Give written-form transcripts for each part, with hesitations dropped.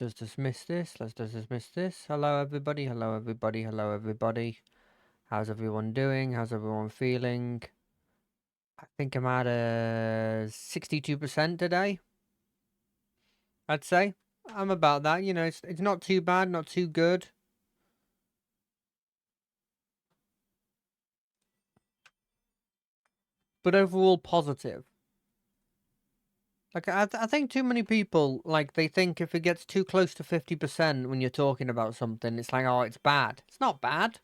Just dismiss this. Let's just dismiss this. Hello, everybody. Hello, everybody. Hello, everybody. How's everyone doing? How's everyone feeling? I think I'm at a 62% today. I'd say. I'm about that. You know, it's not too bad, not too good. But overall positive. Like, I think too many people, like, they think if it gets too close to 50% when you're talking about something, it's like, oh, it's bad. It's not bad.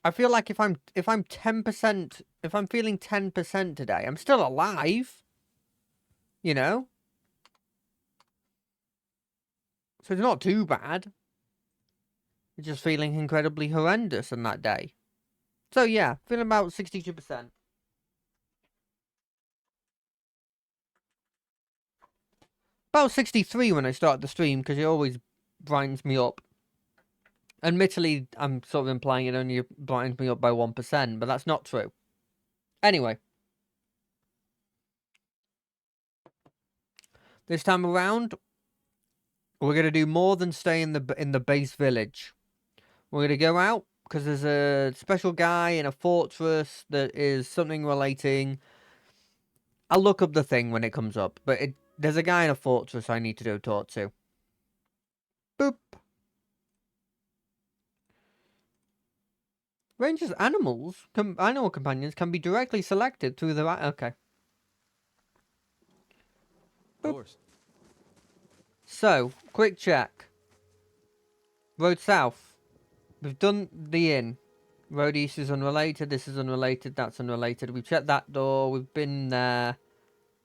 I feel like if I'm 10%, if I'm feeling 10% today, I'm still alive. You know? So it's not too bad. It's just feeling incredibly horrendous on that day. So yeah, feeling about 62%. About 63 when I start the stream, because it always brightens me up. Admittedly, I'm sort of implying it only brightens me up by 1%, but that's not true. Anyway. This time around, we're going to do more than stay in the base village. We're going to go out, because there's a special guy in a fortress that is something relating. I'll look up the thing when it comes up, but there's a guy in a fortress I need to go talk to. Boop. Rangers animals, animal companions can be directly selected through the... Okay. Boop. So, quick check. Road south. We've done the inn. Road east is unrelated, this is unrelated, that's unrelated. We've checked that door, we've been there.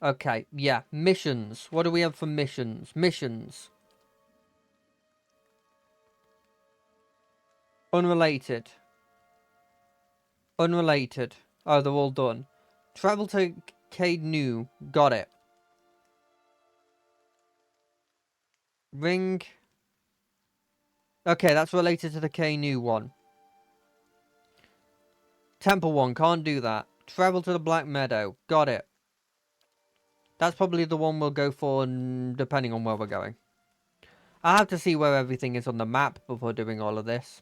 Okay, yeah. Missions. What do we have for missions? Missions. Unrelated. Unrelated. Oh, they're all done. Travel to Cade New. Got it. Ring. Okay, that's related to the K New one. Temple one, can't do that. Travel to the Black Meadow. Got it. That's probably the one we'll go for, depending on where we're going. I'll have to see where everything is on the map before doing all of this.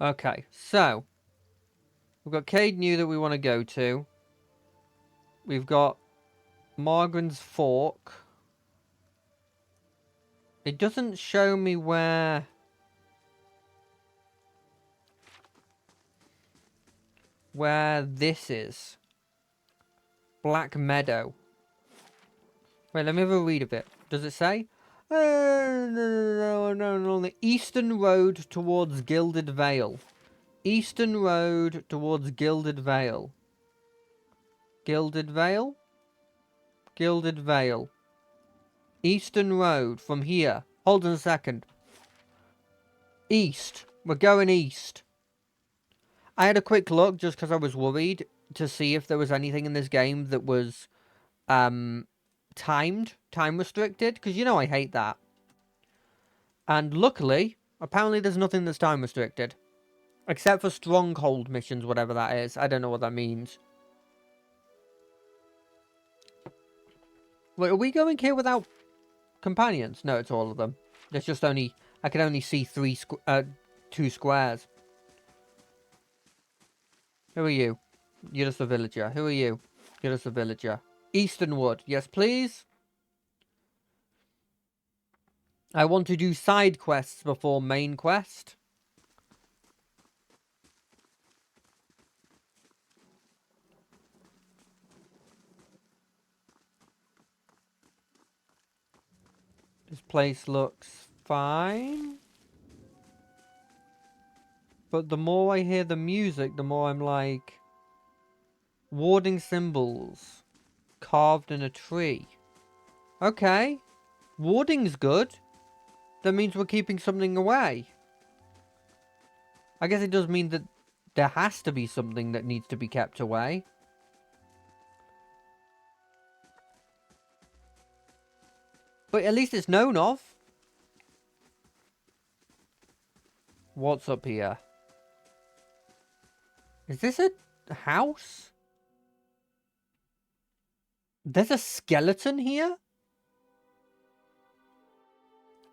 Okay, so we've got Cade New that we want to go to. We've got Margaren's Fork. It doesn't show me where this is. Black Meadow. Wait, let me have a read of it. Does it say? No, the eastern road towards Gilded Vale. Eastern road towards Gilded Vale. Gilded Vale? Gilded Vale. Eastern road from here. Hold on a second. East. We're going east. I had a quick look just because I was worried to see if there was anything in this game that was time restricted, because you know I hate that. And luckily, apparently there's nothing that's time restricted. Except for stronghold missions, whatever that is. I don't know what that means. Wait, are we going here without companions? No, it's all of them. There's just only... I can only see 2 squares. Who are you? You're just a villager. Who are you? You're just a villager. Easternwood. Yes, please. I want to do side quests before main quest. This place looks fine. But the more I hear the music, the more I'm like... Warding symbols. Carved in a tree. Okay. Warding's good. That means we're keeping something away. I guess it does mean that there has to be something that needs to be kept away. But at least it's known of. What's up here? Is this a house? There's a skeleton here?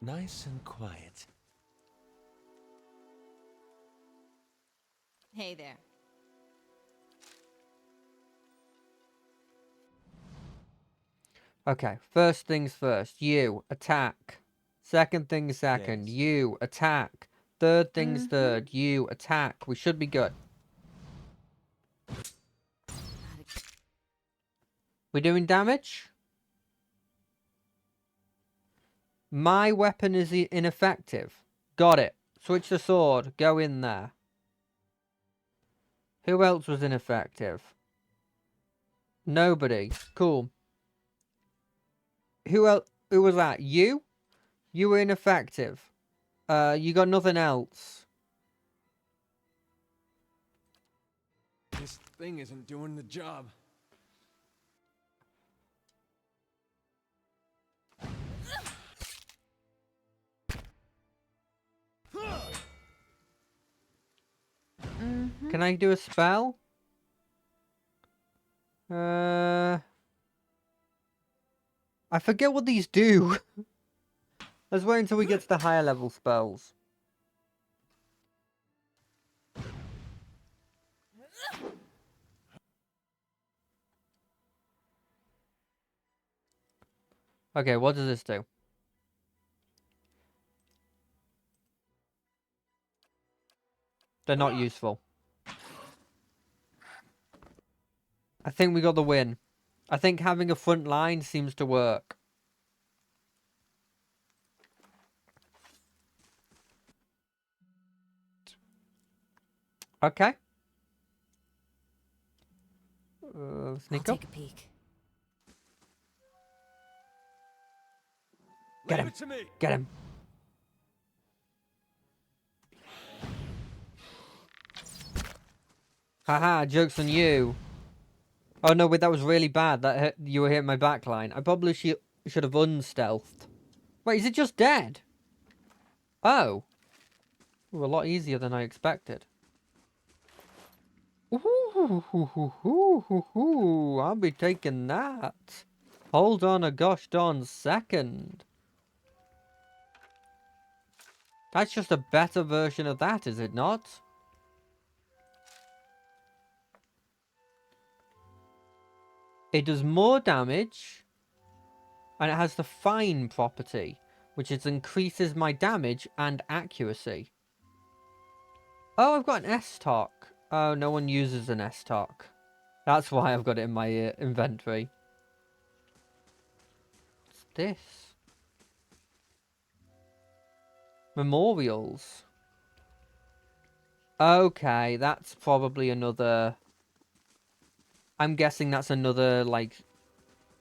Nice and quiet. Hey there. Okay, first things first. You, attack. Second things second. Yes. You, attack. Third things third. You, attack. We should be good. We doing damage? My weapon is ineffective. Got it. Switch the sword. Go in there. Who else was ineffective? Nobody. Cool. Who else? Who was that? You? You were ineffective. You got nothing else. This thing isn't doing the job. Can I do a spell? I forget what these do. Let's wait until we get to the higher level spells. Okay, what does this do? They're not useful. I think we got the win. I think having a front line seems to work. Okay. Sneak I'll up. take a peek. Get Leave him. it to me. Get him. Haha, joke's on you. Oh no, wait, that was really bad. That hit, you were hitting my backline. I probably should have unstealthed. Wait, is it just dead? Oh. Ooh, a lot easier than I expected. Ooh, I'll be taking that. Hold on a gosh darn second. That's just a better version of that, is it not? It does more damage, and it has the fine property, which is increases my damage and accuracy. Oh, I've got an S-Talk. Oh, no one uses an S-Talk. That's why I've got it in my inventory. What's this? Memorials. Okay, that's probably another... I'm guessing that's another, like,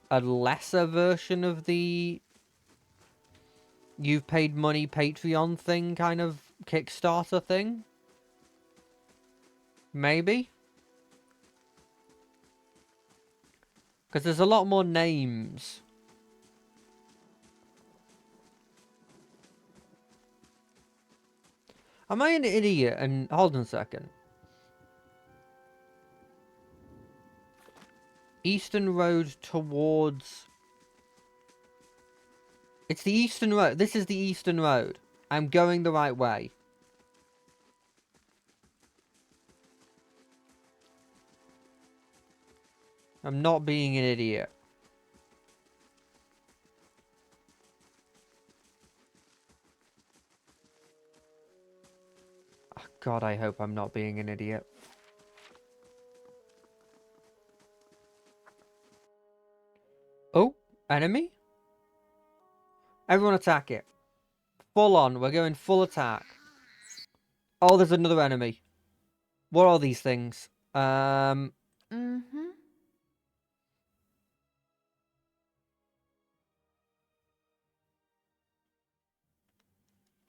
a lesser version of the... You've paid money Patreon thing, kind of Kickstarter thing? Maybe? Because there's a lot more names. Am I an idiot? And hold on a second. Eastern Road towards... It's the Eastern Road. This is the Eastern Road. I'm going the right way. I'm not being an idiot. Oh, God, I hope I'm not being an idiot. Oh, enemy? Everyone attack it. Full on. We're going full attack. Oh, there's another enemy. What are these things?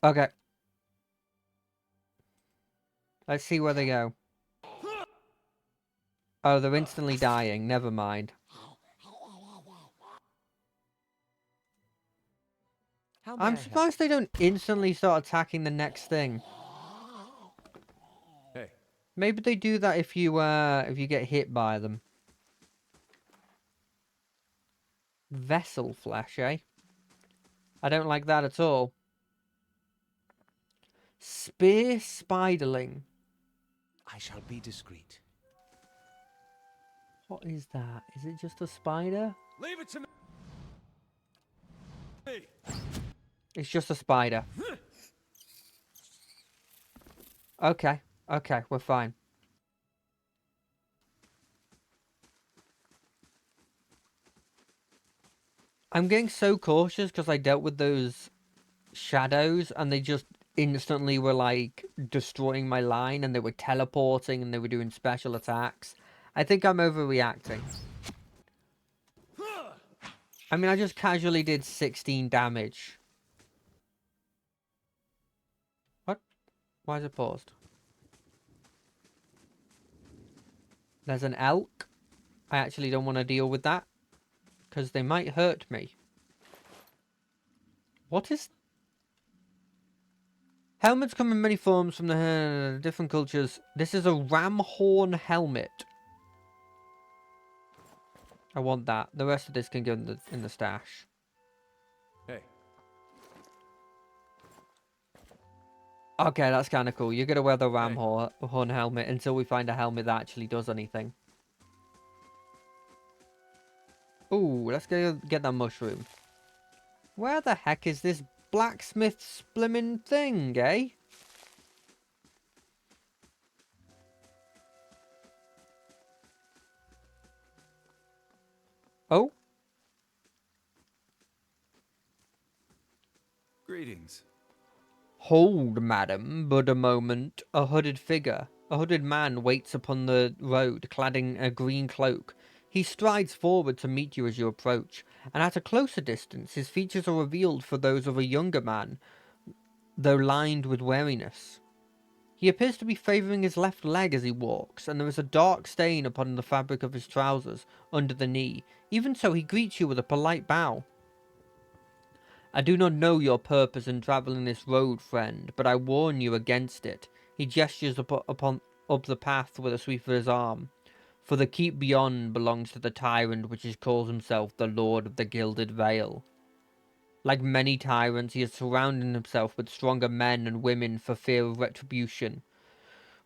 Okay. Let's see where they go. Oh, they're instantly dying. Never mind. How may I I'm help? surprised they don't instantly start attacking the next thing. Hey. Maybe they do that if you get hit by them. Vessel flesh, eh? I don't like that at all. Spear spiderling. I shall be discreet. What is that? Is it just a spider? Leave it to me. It's just a spider. Okay. Okay, we're fine. I'm getting so cautious because I dealt with those shadows and they just instantly were like destroying my line and they were teleporting and they were doing special attacks. I think I'm overreacting. I mean, I just casually did 16 damage. What? Why is it paused? There's an elk. I actually don't want to deal with that because they might hurt me. What is... Helmets come in many forms from the different cultures. This is a ram horn helmet. I want that. The rest of this can go in the stash. Hey. Okay, that's kind of cool. You're going to wear the ram Hey. horn helmet until we find a helmet that actually does anything. Ooh, let's go get that mushroom. Where the heck is this blacksmith splimmin' thing, eh? Oh? Greetings. Hold, madam, but a moment. A hooded figure. A hooded man waits upon the road, cladding a green cloak. He strides forward to meet you as you approach, and at a closer distance his features are revealed for those of a younger man, though lined with wariness. He appears to be favouring his left leg as he walks, and there is a dark stain upon the fabric of his trousers, under the knee. Even so, he greets you with a polite bow. I do not know your purpose in travelling this road, friend, but I warn you against it. He gestures up the path with a sweep of his arm. For the keep beyond belongs to the tyrant which calls himself the Lord of the Gilded Vale. Like many tyrants, he has surrounded himself with stronger men and women for fear of retribution.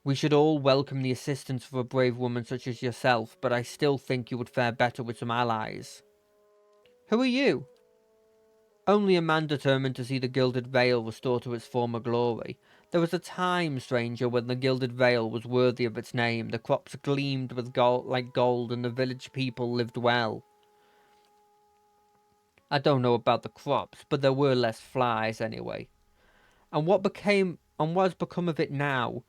We should all welcome the assistance of a brave woman such as yourself, but I still think you would fare better with some allies. Who are you? Only a man determined to see the Gilded Vale restore to its former glory. There was a time, stranger, when the Gilded Vale was worthy of its name. The crops gleamed with gold, like gold, and the village people lived well. I don't know about the crops, but there were less flies anyway. And what has become of it now?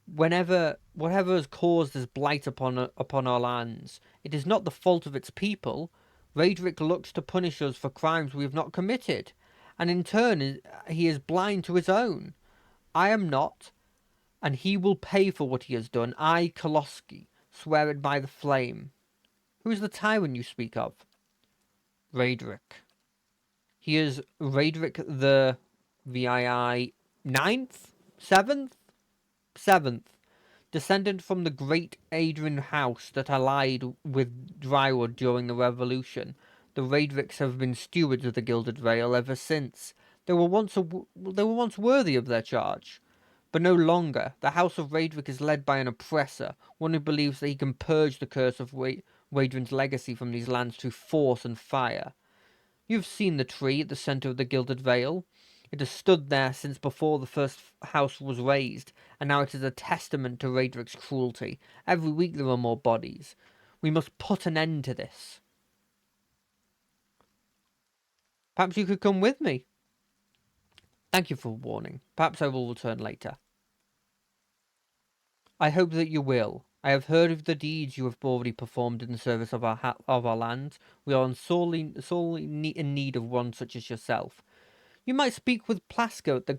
Whatever has caused this blight upon our lands, it is not the fault of its people. Raedric looks to punish us for crimes we have not committed, and in turn he is blind to his own. I am not, and he will pay for what he has done. I, Koloski, swear it by the flame. Who is the tyrant you speak of? Raedric. He is Raedric the VII ninth? Seventh. Descendant from the great Adrian house that allied with Drywood during the Revolution. The Raedrics have been stewards of the Gilded Vale ever since. They were once worthy of their charge, but no longer. The House of Raedric is led by an oppressor, one who believes that he can purge the curse of Raedrin's legacy from these lands through force and fire. You have seen the tree at the centre of the Gilded Vale. It has stood there since before the first house was raised, and now it is a testament to Raedric's cruelty. Every week there are more bodies. We must put an end to this. Perhaps you could come with me. Thank you for warning. Perhaps I will return later. I hope that you will. I have heard of the deeds you have already performed in the service of our land. We are sorely in need of one such as yourself. You might speak with Plasko at the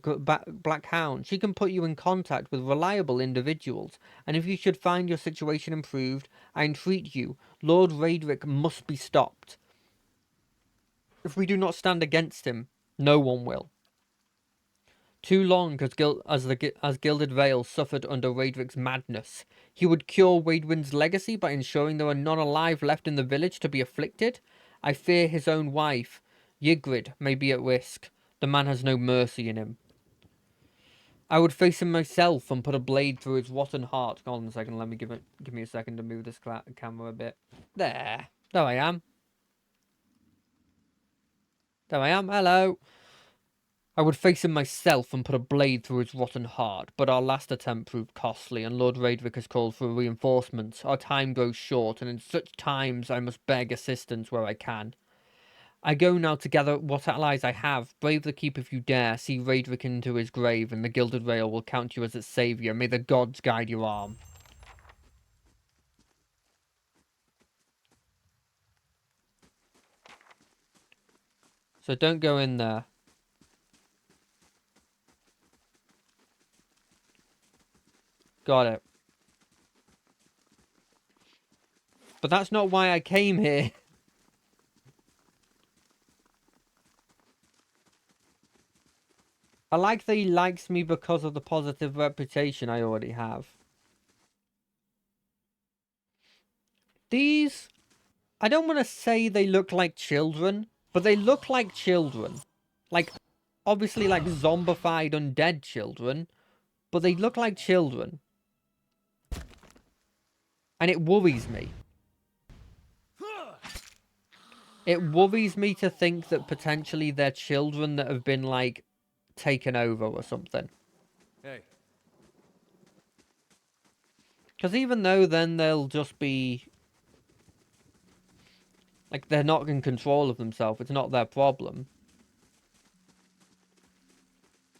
Black Hound. She can put you in contact with reliable individuals, and if you should find your situation improved, I entreat you, Lord Raedric must be stopped. If we do not stand against him, no one will. Too long as Gilded Vale suffered under Raedric's madness. He would cure Waidwin's legacy by ensuring there are none alive left in the village to be afflicted. I fear his own wife, Ygritte, may be at risk. The man has no mercy in him. I would face him myself and put a blade through his rotten heart. Hold on a second, let me give me a second to move this camera a bit. There I am. There I am, hello. I would face him myself and put a blade through his rotten heart, but our last attempt proved costly, and Lord Raedric has called for reinforcements. Our time grows short, and in such times I must beg assistance where I can. I go now to gather what allies I have. Brave the keep if you dare. See Raedric into his grave, and the Gilded Rail will count you as its saviour. May the gods guide your arm. So don't go in there. Got it. But that's not why I came here. I like that he likes me because of the positive reputation I already have. These, I don't want to say they look like children, but they look like children. Like, obviously like zombified undead children, but they look like children. And it worries me. It worries me to think that potentially they're children that have been, like, taken over or something. Hey. Because even though then they'll just be... like, they're not in control of themselves. It's not their problem.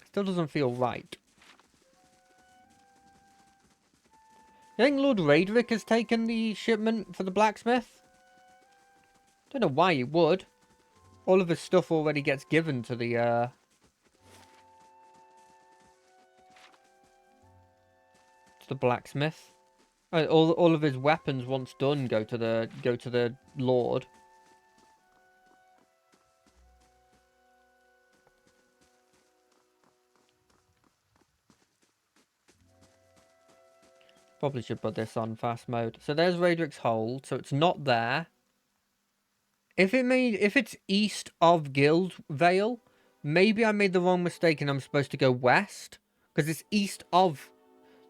Still doesn't feel right. You think Lord Raedric has taken the shipment for the blacksmith? Don't know why he would. All of his stuff already gets given to the blacksmith. All of his weapons, once done, go to the Lord. Probably should put this on fast mode. So there's Raedric's hold. So it's not there. If it's east of Guild Vale, maybe I made the wrong mistake and I'm supposed to go west, because it's east of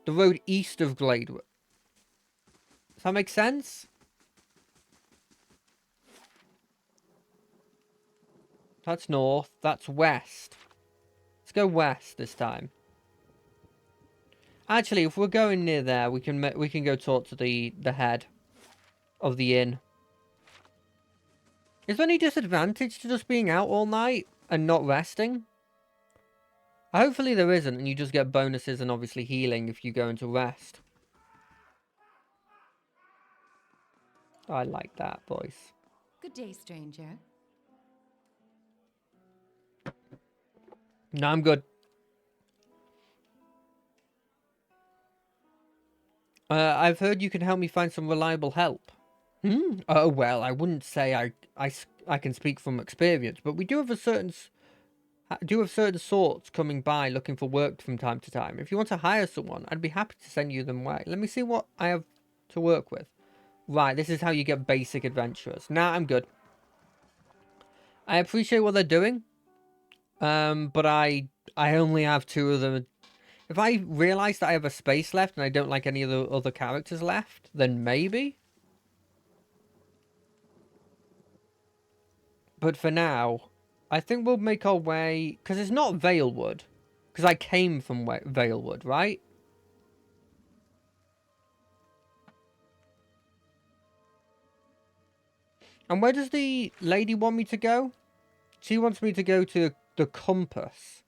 the road east of Glade. Does that make sense? That's north. That's west. Let's go west this time. Actually, if we're going near there, we can go talk to the head of the inn. Is there any disadvantage to just being out all night and not resting? Hopefully there isn't, and you just get bonuses and obviously healing if you go into rest. I like that voice. Good day, stranger. No, I'm good. I've heard you can help me find some reliable help. Oh, well, I wouldn't say I can speak from experience, but we do have certain sorts coming by looking for work from time to time. If you want to hire someone, I'd be happy to send you them way. Let me see what I have to work with. Right, this is how you get basic adventurers. Nah, I'm good. I appreciate what they're doing, but I only have 2 of them. If I realise that I have a space left and I don't like any of the other characters left, then maybe. But for now, I think we'll make our way... because it's not Valewood. Because I came from Valewood, right? And where does the lady want me to go? She wants me to go to the compass.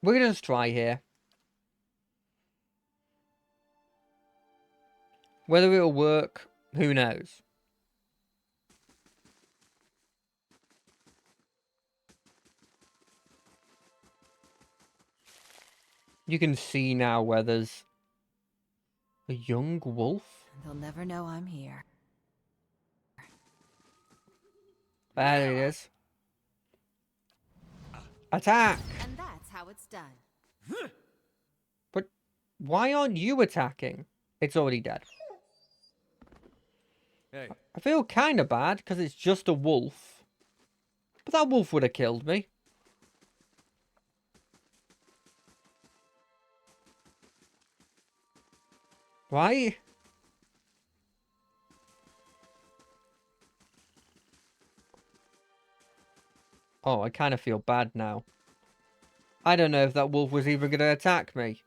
We're going to just try here. Whether it'll work, who knows? You can see now where there's a young wolf. They'll never know I'm here. There it is. Attack! And that's how it's done. But why aren't you attacking? It's already dead. Hey, I feel kind of bad because it's just a wolf. But that wolf would have killed me. Why? Oh, I kind of feel bad now. I don't know if that wolf was even going to attack me.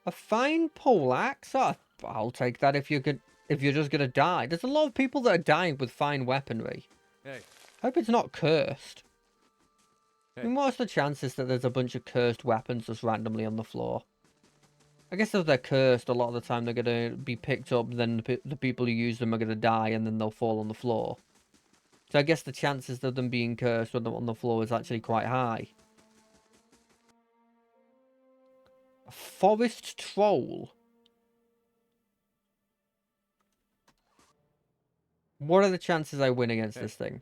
A fine poleaxe? Oh, I'll take that if you're just going to die. There's a lot of people that are dying with fine weaponry. hey, Hope it's not cursed. I hey. mean, what's the chances that there's a bunch of cursed weapons just randomly on the floor? I guess if they're cursed, a lot of the time they're going to be picked up, then the people who use them are going to die, and then they'll fall on the floor. So I guess the chances of them being cursed when they're on the floor is actually quite high. A forest troll. What are the chances I win against this thing?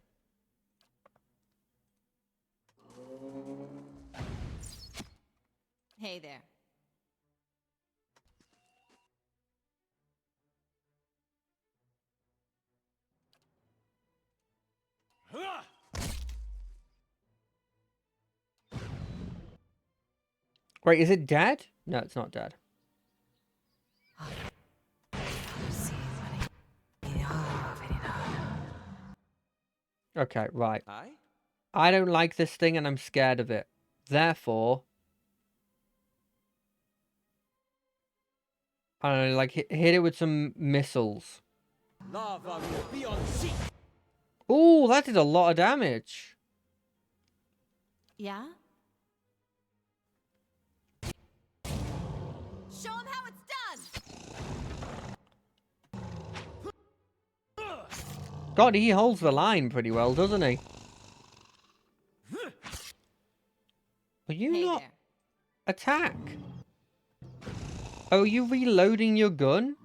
Hey there. Wait, is it dead? No, it's not dead. Okay, right. Aye? I don't like this thing and I'm scared of it. Therefore, I don't know, like, hit it with some missiles. Lava will be on sea. Ooh, that did a lot of damage. Yeah? Show him how it's done! God, he holds the line pretty well, doesn't he? Are you Hey not... there. Attack? Oh, are you reloading your gun?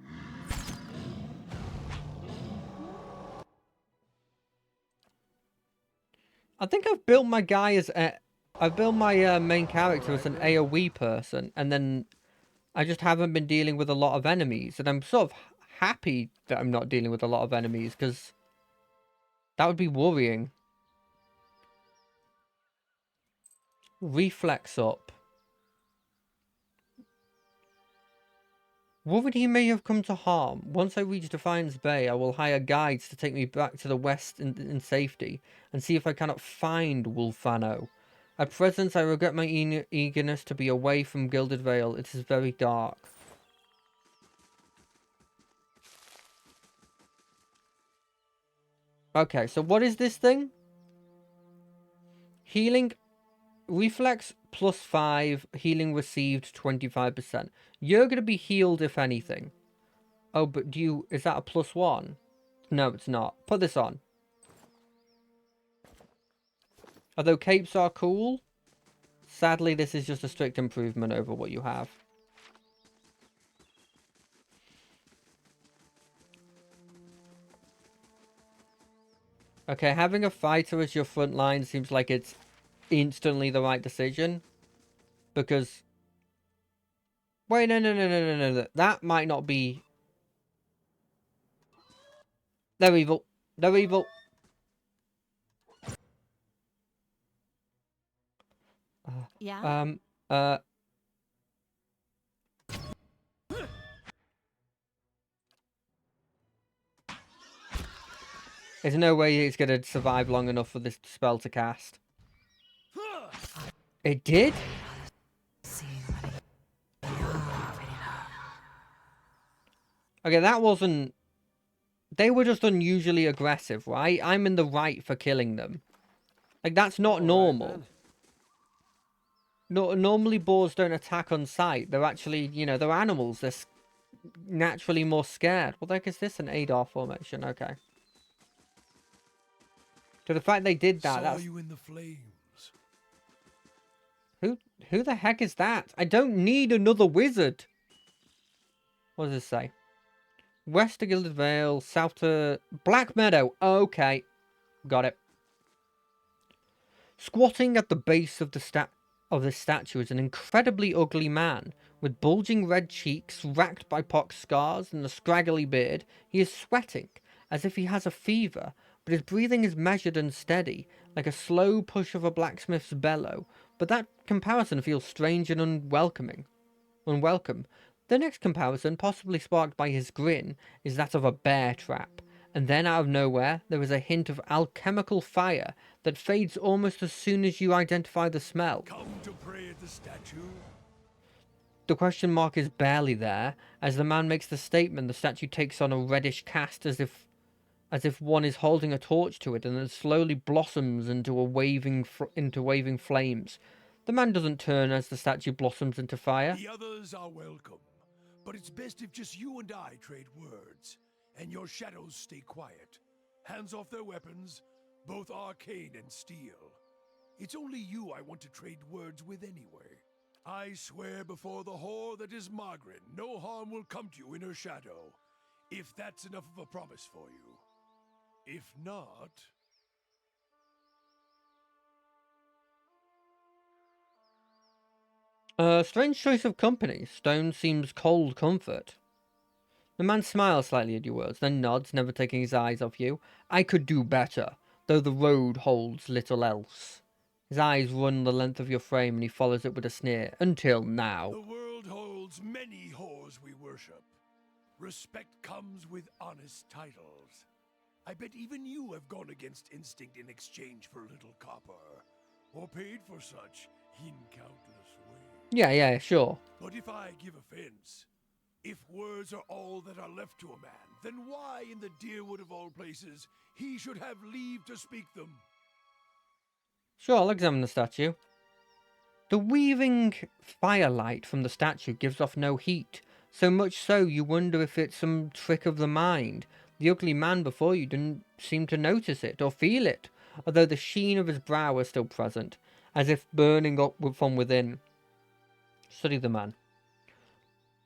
I think I've built my guy as a... I've built my main character as an AoE person, and then I just haven't been dealing with a lot of enemies, and I'm sort of happy that I'm not dealing with a lot of enemies, because that would be worrying. Reflex up. Worried he may have come to harm. Once I reach Defiance Bay, I will hire guides to take me back to the west in safety, and see if I cannot find Wolfano. At present, I regret my eagerness to be away from Gilded Vale. It is very dark. Okay, so what is this thing? Healing... Reflex +5, healing received 25%. You're going to be healed if anything. Oh, but do you... Is that a +1? No, it's not. Put this on. Although capes are cool, sadly this is just a strict improvement over what you have. Okay, having a fighter as your front line seems like it's instantly the right decision. Because... Wait, no. That might not be... They're evil. They're evil. Yeah? There's no way he's going to survive long enough for this spell to cast. It did? Okay, that wasn't... They were just unusually aggressive, right? I'm in the right for killing them. Like, that's not normal. No, normally boars don't attack on sight. They're actually, you know, they're animals. They're naturally more scared. What the heck is this? An Adar formation. Okay. So the fact they did that, that's... you in the flames. Who the heck is that? I don't need another wizard. What does this say? West to Gilded Vale, south to Black Meadow. Okay. Got it. Squatting at the base of this statue is an incredibly ugly man, with bulging red cheeks racked by pox scars and a scraggly beard. He is sweating, as if he has a fever, but his breathing is measured and steady, like a slow push of a blacksmith's bellow. But that comparison feels strange and unwelcome. The next comparison, possibly sparked by his grin, is that of a bear trap. And then out of nowhere, there is a hint of alchemical fire that fades almost as soon as you identify the smell. Come to pray at the statue? The question mark is barely there. As the man makes the statement, the statue takes on a reddish cast as if one is holding a torch to it, and then slowly blossoms into waving flames. The man doesn't turn as the statue blossoms into fire. The others are welcome, but it's best if just you and I trade words, and your shadows stay quiet. Hands off their weapons, both arcane and steel. It's only you I want to trade words with anyway. I swear before the whore that is Margaret, no harm will come to you in her shadow, if that's enough of a promise for you. If not... Strange choice of company. Stone seems cold comfort. The man smiles slightly at your words, then nods, never taking his eyes off you. I could do better, though the road holds little else. His eyes run the length of your frame, and he follows it with a sneer. Until now. The world holds many whores we worship. Respect comes with honest titles. I bet even you have gone against instinct in exchange for a little copper, or paid for such in countless ways. Yeah, sure. But if I give offense, if words are all that are left to a man, then why in the Deerwood of all places he should have leave to speak them? Sure, I'll examine the statue. The weaving firelight from the statue gives off no heat, so much so you wonder if it's some trick of the mind. The ugly man before you didn't seem to notice it or feel it, although the sheen of his brow was still present, as if burning up from within. Study the man.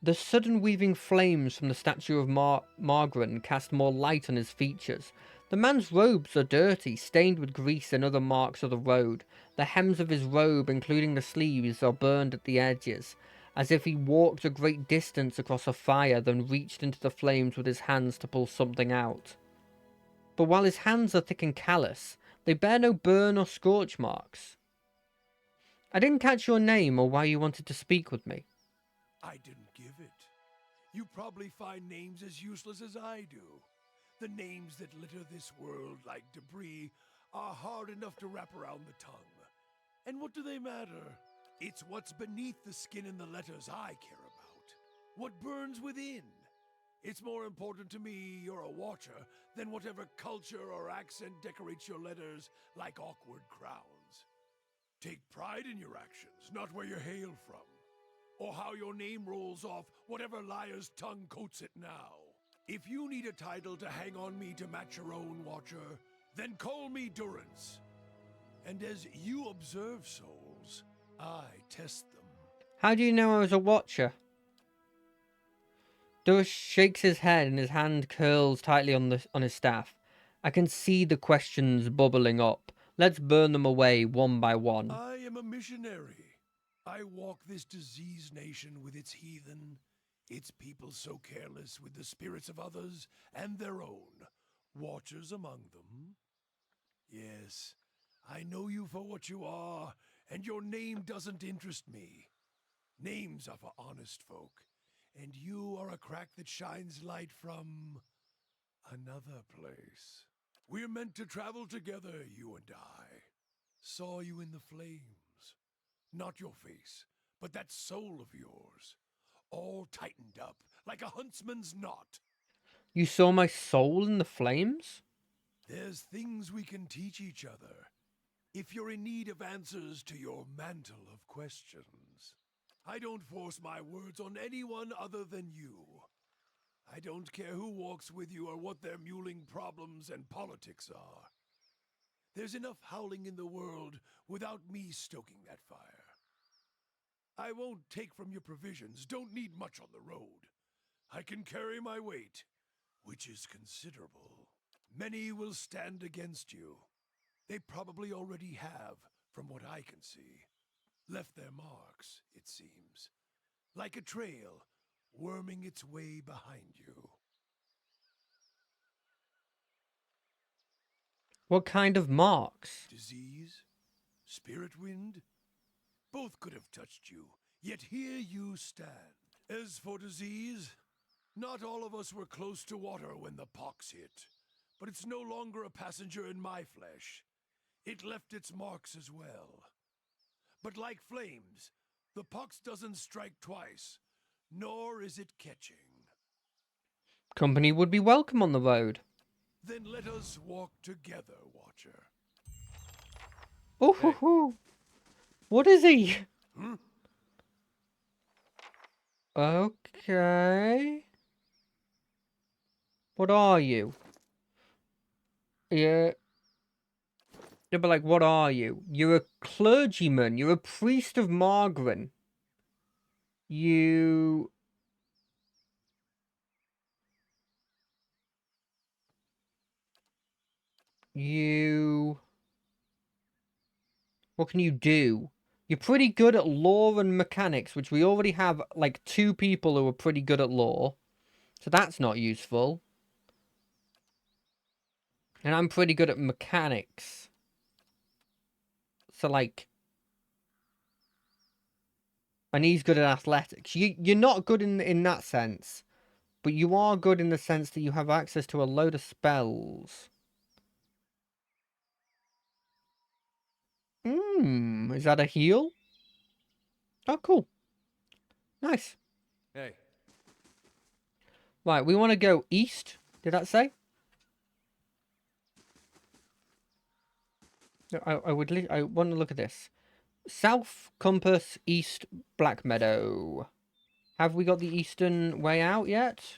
The sudden weaving flames from the statue of Margren cast more light on his features. The man's robes are dirty, stained with grease and other marks of the road. The hems of his robe, including the sleeves, are burned at the edges, as if he walked a great distance across a fire, then reached into the flames with his hands to pull something out. But while his hands are thick and callous, they bear no burn or scorch marks. I didn't catch your name or why you wanted to speak with me. I didn't give it. You probably find names as useless as I do. The names that litter this world like debris are hard enough to wrap around the tongue. And what do they matter? It's what's beneath the skin and the letters I care about. What burns within. It's more important to me you're a watcher than whatever culture or accent decorates your letters like awkward crowns. Take pride in your actions, not where you hail from, or how your name rolls off whatever liar's tongue coats it now. If you need a title to hang on me to match your own, Watcher, then call me Durance. And as you observe souls, I test them. How do you know I was a watcher? Durance shakes his head and his hand curls tightly on his staff. I can see the questions bubbling up. Let's burn them away one by one. I am a missionary. I walk this diseased nation with its heathen, its people so careless with the spirits of others and their own, watchers among them. Yes, I know you for what you are, and your name doesn't interest me. Names are for honest folk, and you are a crack that shines light from another place. We're meant to travel together, you and I. Saw you in the flames. Not your face, but that soul of yours. All tightened up, like a huntsman's knot. You saw my soul in the flames? There's things we can teach each other, if you're in need of answers to your mantle of questions. I don't force my words on anyone other than you. I don't care who walks with you or what their mewling problems and politics are. There's enough howling in the world without me stoking that fire. I won't take from your provisions, don't need much on the road. I can carry my weight, which is considerable. Many will stand against you. They probably already have, from what I can see, left their marks, it seems. Like a trail, worming its way behind you. What kind of marks? Disease? Spirit wind? Both could have touched you, yet here you stand. As for disease, not all of us were close to water when the pox hit, but it's no longer a passenger in my flesh. It left its marks as well. But like flames, the pox doesn't strike twice, nor is it catching. Company would be welcome on the road. Then let us walk together, Watcher. Oh, hoo, hoo. What is he? Hmm? Okay. What are you? Yeah. Yeah, but like, what are you? You're a clergyman. You're a priest of Margaret. You... What can you do? You're pretty good at law and mechanics, which we already have, like, 2 people who are pretty good at law. So that's not useful. And I'm pretty good at mechanics. So, like... And he's good at athletics. You're not good in that sense. But you are good in the sense that you have access to a load of spells. Is that a heal? Oh, cool. Nice. Hey, Right, we want to go east. Did that say? I want to look at this. South compass, east Black Meadow. Have we got the eastern way out yet?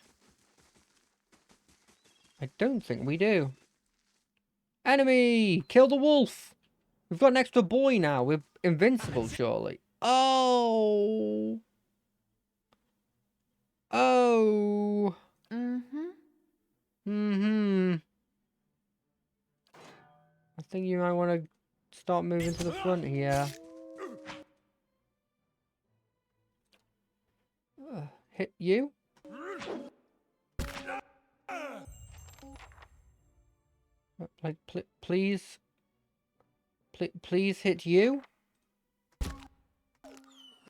I don't think we do. Enemy! Kill the wolf! We've got an extra boy now. We're invincible, surely. Oh! Oh! I think you might want to start moving to the front here. Hit you? Like, please? Please hit you?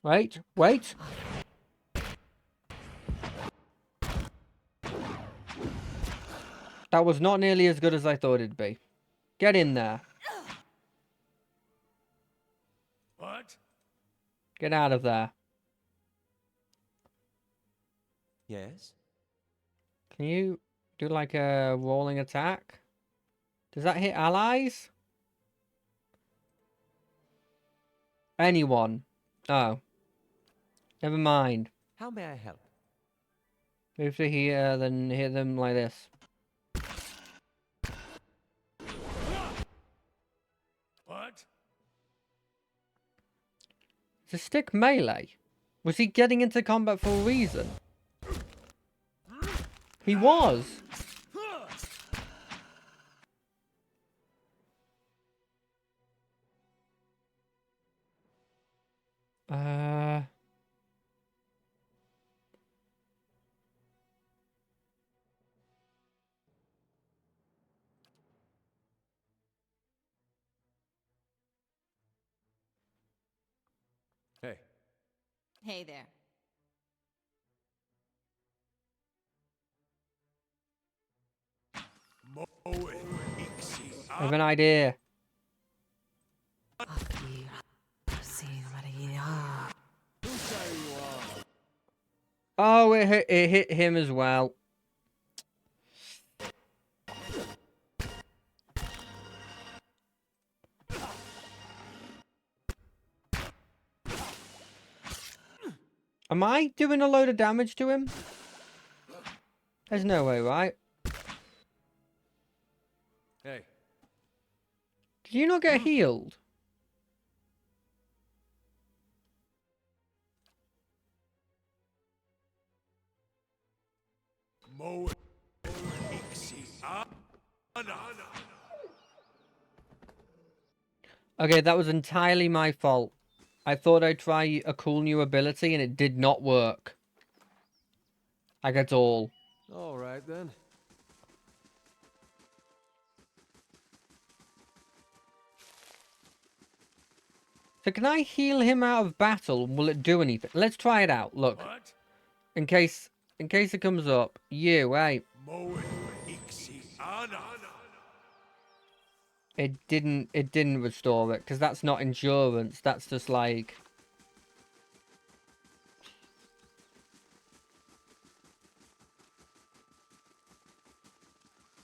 Wait, wait! That was not nearly as good as I thought it'd be. Get in there. What? Get out of there. Yes? Can you do like a rolling attack? Does that hit allies? Anyone? Oh. Never mind. How may I help? Move to here, then hit them like this. What? Is the stick melee? Was he getting into combat for a reason? He was! hey. Hey there. I have an idea. Oh, it hit him as well. Am I doing a load of damage to him? There's no way, right? Hey. Did you not get healed? Okay, that was entirely my fault. I thought I'd try a cool new ability and it did not work. Like at all. All right then. So can I heal him out of battle? Will it do anything? Let's try it out. Look, What? in case it comes up. You, hey. Moed ixi ana. It didn't restore it, because that's not endurance. That's just like...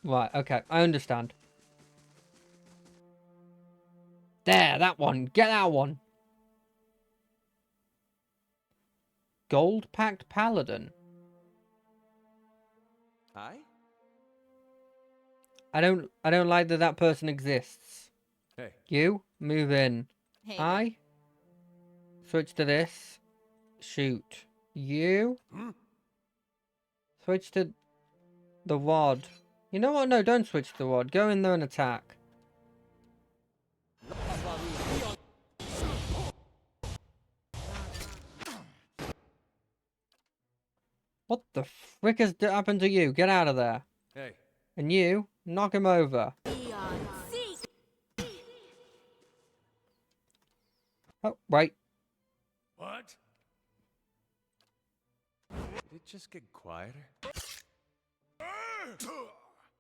Right, okay, I understand. There, that one. Get that one. Gold Pact Paladin. Aye? I don't like that that person exists. Hey. You, move in. Hey there. I switch to this. Shoot. You switch to the rod. You know what? No, don't switch to the rod. Go in there and attack. What the frick has happened to you? Get out of there. Hey. And you, knock him over. Oh, wait. What? Did it just get quieter?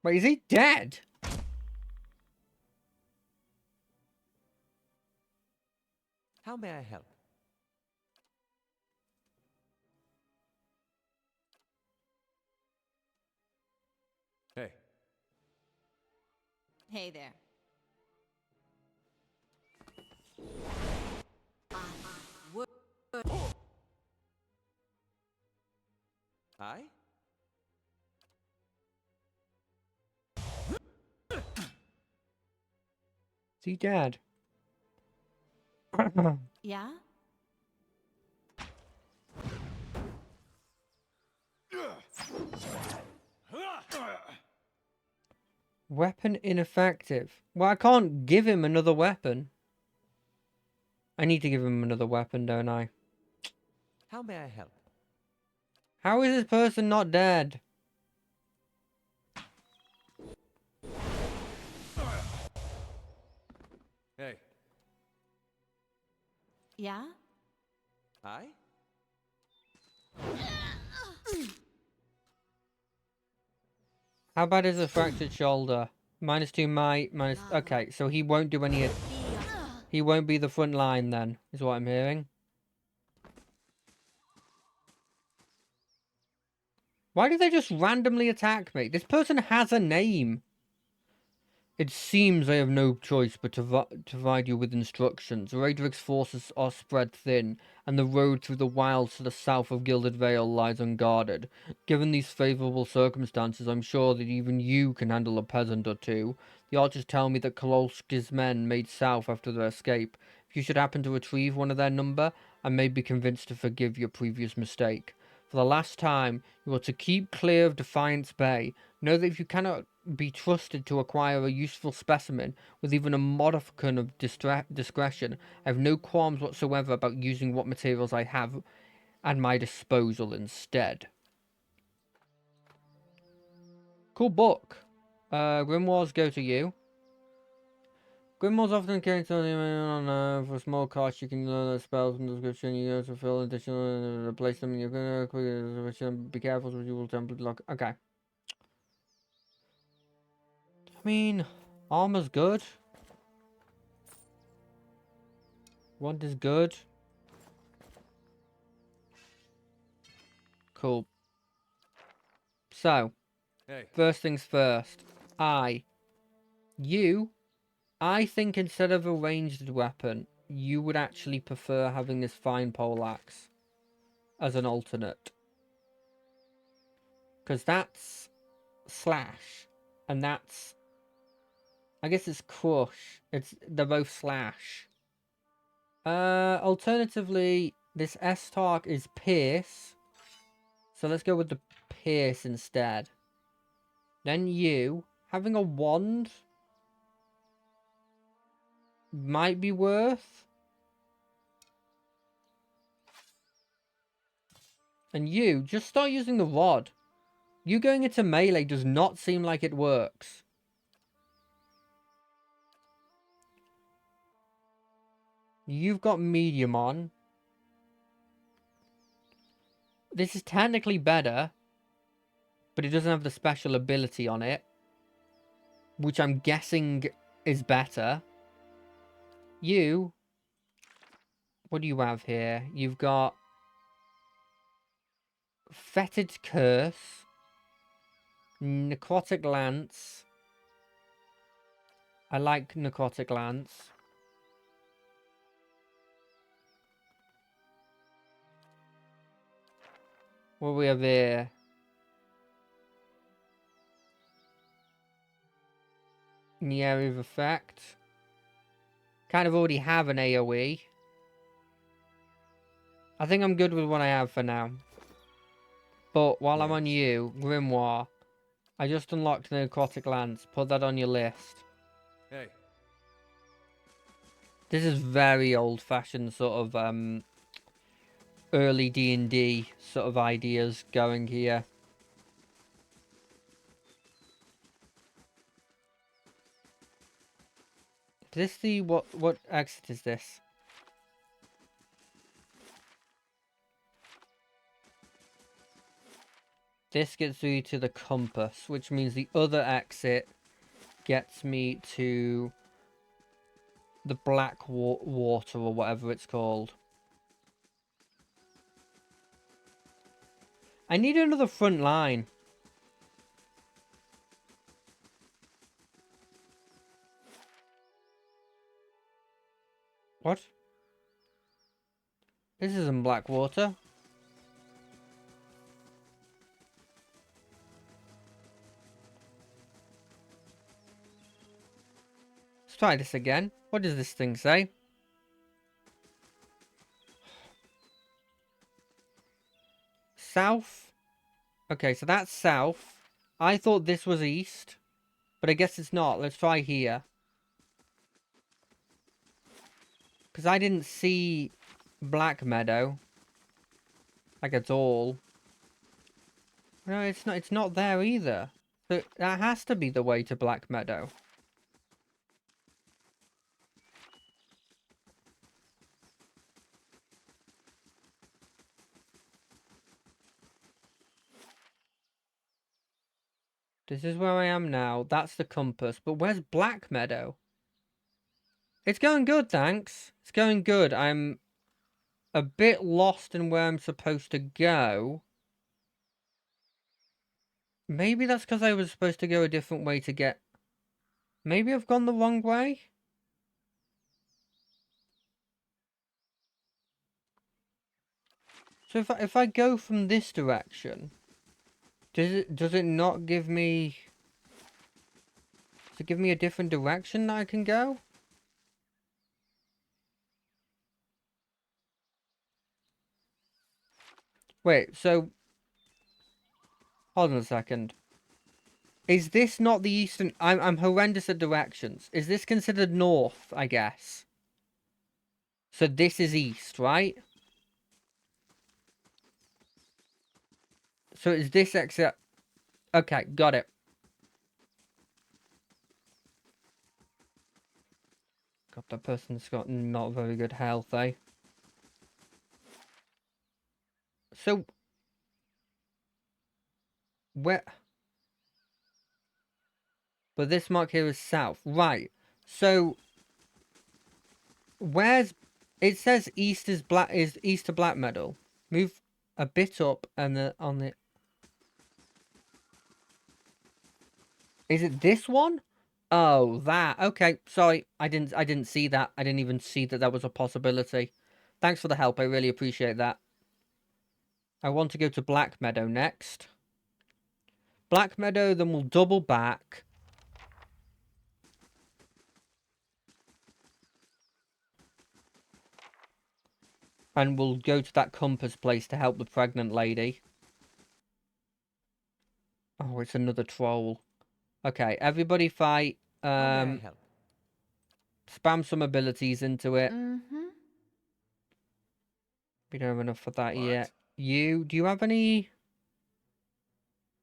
Wait, is he dead? How may I help? Hey. Hey there. Aye? Is he dead? Yeah? Weapon ineffective. Well, I can't give him another weapon. I need to give him another weapon, don't I? How may I help? How is this person not dead? Hey. Yeah? Aye? How bad is a fractured shoulder? -2 might, minus... Okay, so he won't do any... He won't be the front line then, is what I'm hearing. Why do they just randomly attack me? This person has a name. It seems I have no choice but to provide you with instructions. Raedric's forces are spread thin, and the road through the wilds to the south of Gilded Vale lies unguarded. Given these favourable circumstances, I'm sure that even you can handle a peasant or two. The archers tell me that Kolosky's men made south after their escape. If you should happen to retrieve one of their number, I may be convinced to forgive your previous mistake. For the last time, you are to keep clear of Defiance Bay. Know that if you cannot be trusted to acquire a useful specimen with even a modicum of discretion, I have no qualms whatsoever about using what materials I have at my disposal instead. Cool book. Grimoires go to you. Grimoires often carry something on for small cost. You can learn the spells and description. You have to fill additional replace them. You're gonna be careful with you will template lock. Okay. I mean, armor's good. Wand is good. Cool. So, Hey. first things first. I think instead of a ranged weapon, you would actually prefer having this fine poleaxe as an alternate. Because that's slash, and that's... I guess it's crush. They're both slash. Alternatively, this S-Tark is pierce. So let's go with the pierce instead. Then you, having a wand might be worth. And you, just start using the rod. You going into melee does not seem like it works. You've got medium on. This is technically better, but it doesn't have the special ability on it, which I'm guessing is better. You, what do you have here? You've got Fetid Curse, Necrotic Lance. I like Necrotic Lance. What do we have here? In the area of effect. Kind of already have an AoE. I think I'm good with what I have for now. But while I'm on Yes. you, Grimoire, I just unlocked the Necrotic Lance. Put that on your list. Hey, This is very old-fashioned sort of early D&D sort of ideas going here. Is this the what exit is this? This gets me to the compass, which means the other exit gets me to the black water or whatever it's called. I need another front line. What? This isn't black water. Let's try this again. What does this thing say? South? Okay, so that's south. I thought this was east, but I guess it's not. Let's try here. Because I didn't see Black Meadow. Like at all. No, it's not there either. So that has to be the way to Black Meadow. This is where I am now. That's the compass. But where's Black Meadow? It's going good, thanks. It's going good. I'm a bit lost in where I'm supposed to go. Maybe that's because I was supposed to go a different way to get... Maybe I've gone the wrong way? So if I go from this direction, does it not give me... Does it give me a different direction that I can go? Wait, so... Hold on a second. Is this not the eastern... I'm horrendous at directions. Is this considered north, I guess? So this is east, right? So is this exit... Okay, got it. God, that person's got not very good health, eh? So... Where... But this mark here is south. Right. So... Where's... It says east is east to Black Meadow. Move a bit up and on the... Is it this one? Oh, that. Okay, sorry. I didn't see that. I didn't even see that was a possibility. Thanks for the help. I really appreciate that. I want to go to Black Meadow next. Black Meadow, then we'll double back. And we'll go to that compass place to help the pregnant lady. Oh, it's another troll. Okay, everybody fight. How may I help? Spam some abilities into it. Mm-hmm. We don't have enough for that What? yet. Do you have any?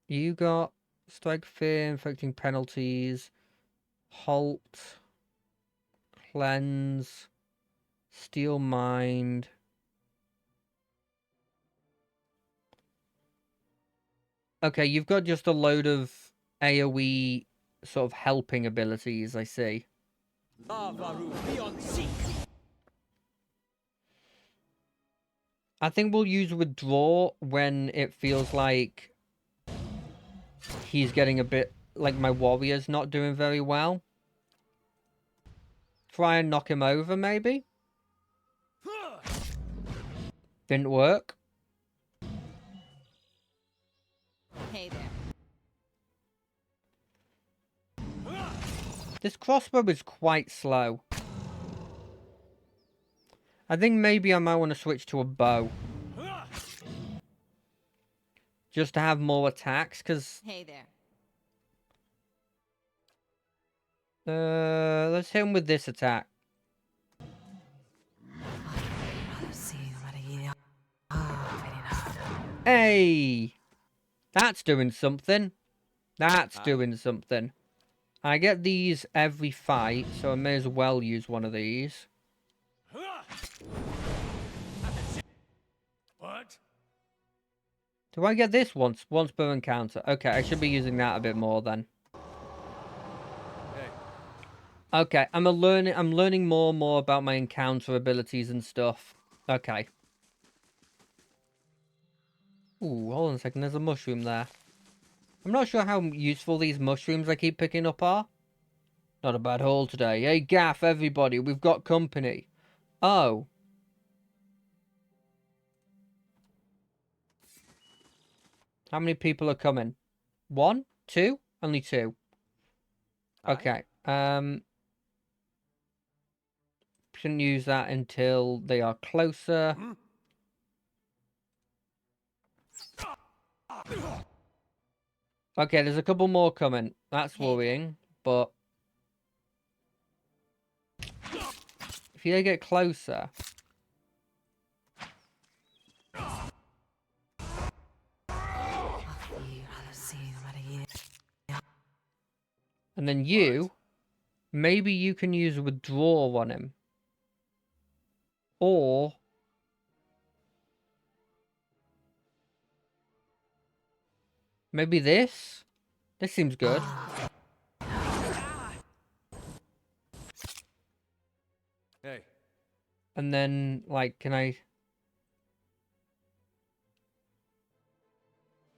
You got Strike Fear, inflicting penalties, Halt, Cleanse, Steel Mind. Okay, you've got just a load of AoE sort of helping abilities, I see. I think we'll use Withdraw when it feels like he's getting a bit... like my warrior's not doing very well. Try and knock him over, maybe? Didn't work. Hey there. This crossbow is quite slow. I think maybe I might want to switch to a bow. Just to have more attacks, because... Hey there. let's hit him with this attack. Hey! That's doing something. That's doing something. I get these every fight, so I may as well use one of these. What? Do I get this once per encounter? Okay, I should be using that a bit more then. Hey. Okay, I'm learning more and more about my encounter abilities and stuff. Okay. Ooh, hold on a second, there's a mushroom there. I'm not sure how useful these mushrooms I keep picking up are. Not a bad haul today. Hey, Gaff, everybody, we've got company. Oh. How many people are coming? 1? 2? Only 2. Okay. Shouldn't use that until they are closer. Okay, there's a couple more coming. That's worrying, but if they get closer... And then you, maybe you can use Withdraw on him. Or... maybe this? This seems good. Hey. And then, like, can I...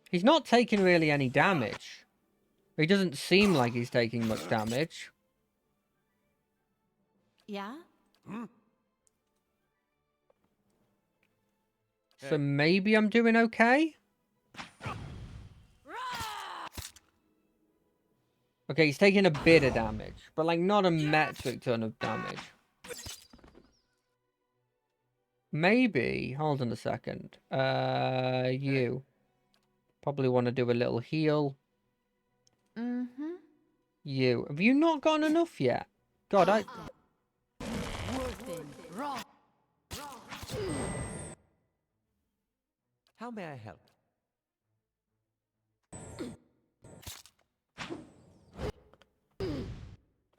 He's not taking really any damage. He doesn't seem like he's taking much damage. Yeah? So maybe I'm doing okay? Okay, he's taking a bit of damage. But, like, not a metric ton of damage. Maybe... hold on a second. You. Probably want to do a little heal. Mm-hmm. You. Have you not gotten enough yet? God, I... How may I help?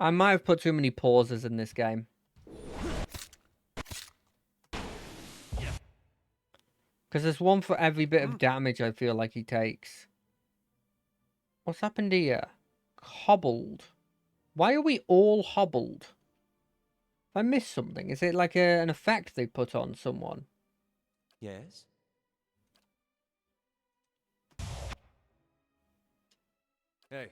I might have put too many pauses in this game. Because there's one for every bit of damage I feel like he takes. What's happened here? Hobbled. Why are we all hobbled? If I missed something, is it like an effect they put on someone? Yes? Hey.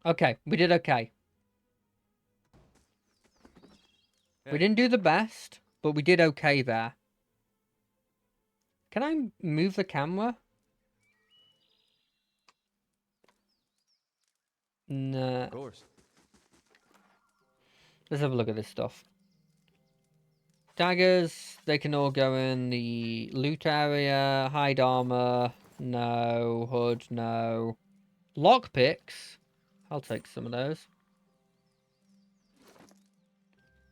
Okay, we did okay. We didn't do the best, but we did okay there. Can I move the camera? Nah. Of course. Let's have a look at this stuff. Daggers, they can all go in the loot area. Hide armor, no. Hood, no. Lockpicks, I'll take some of those.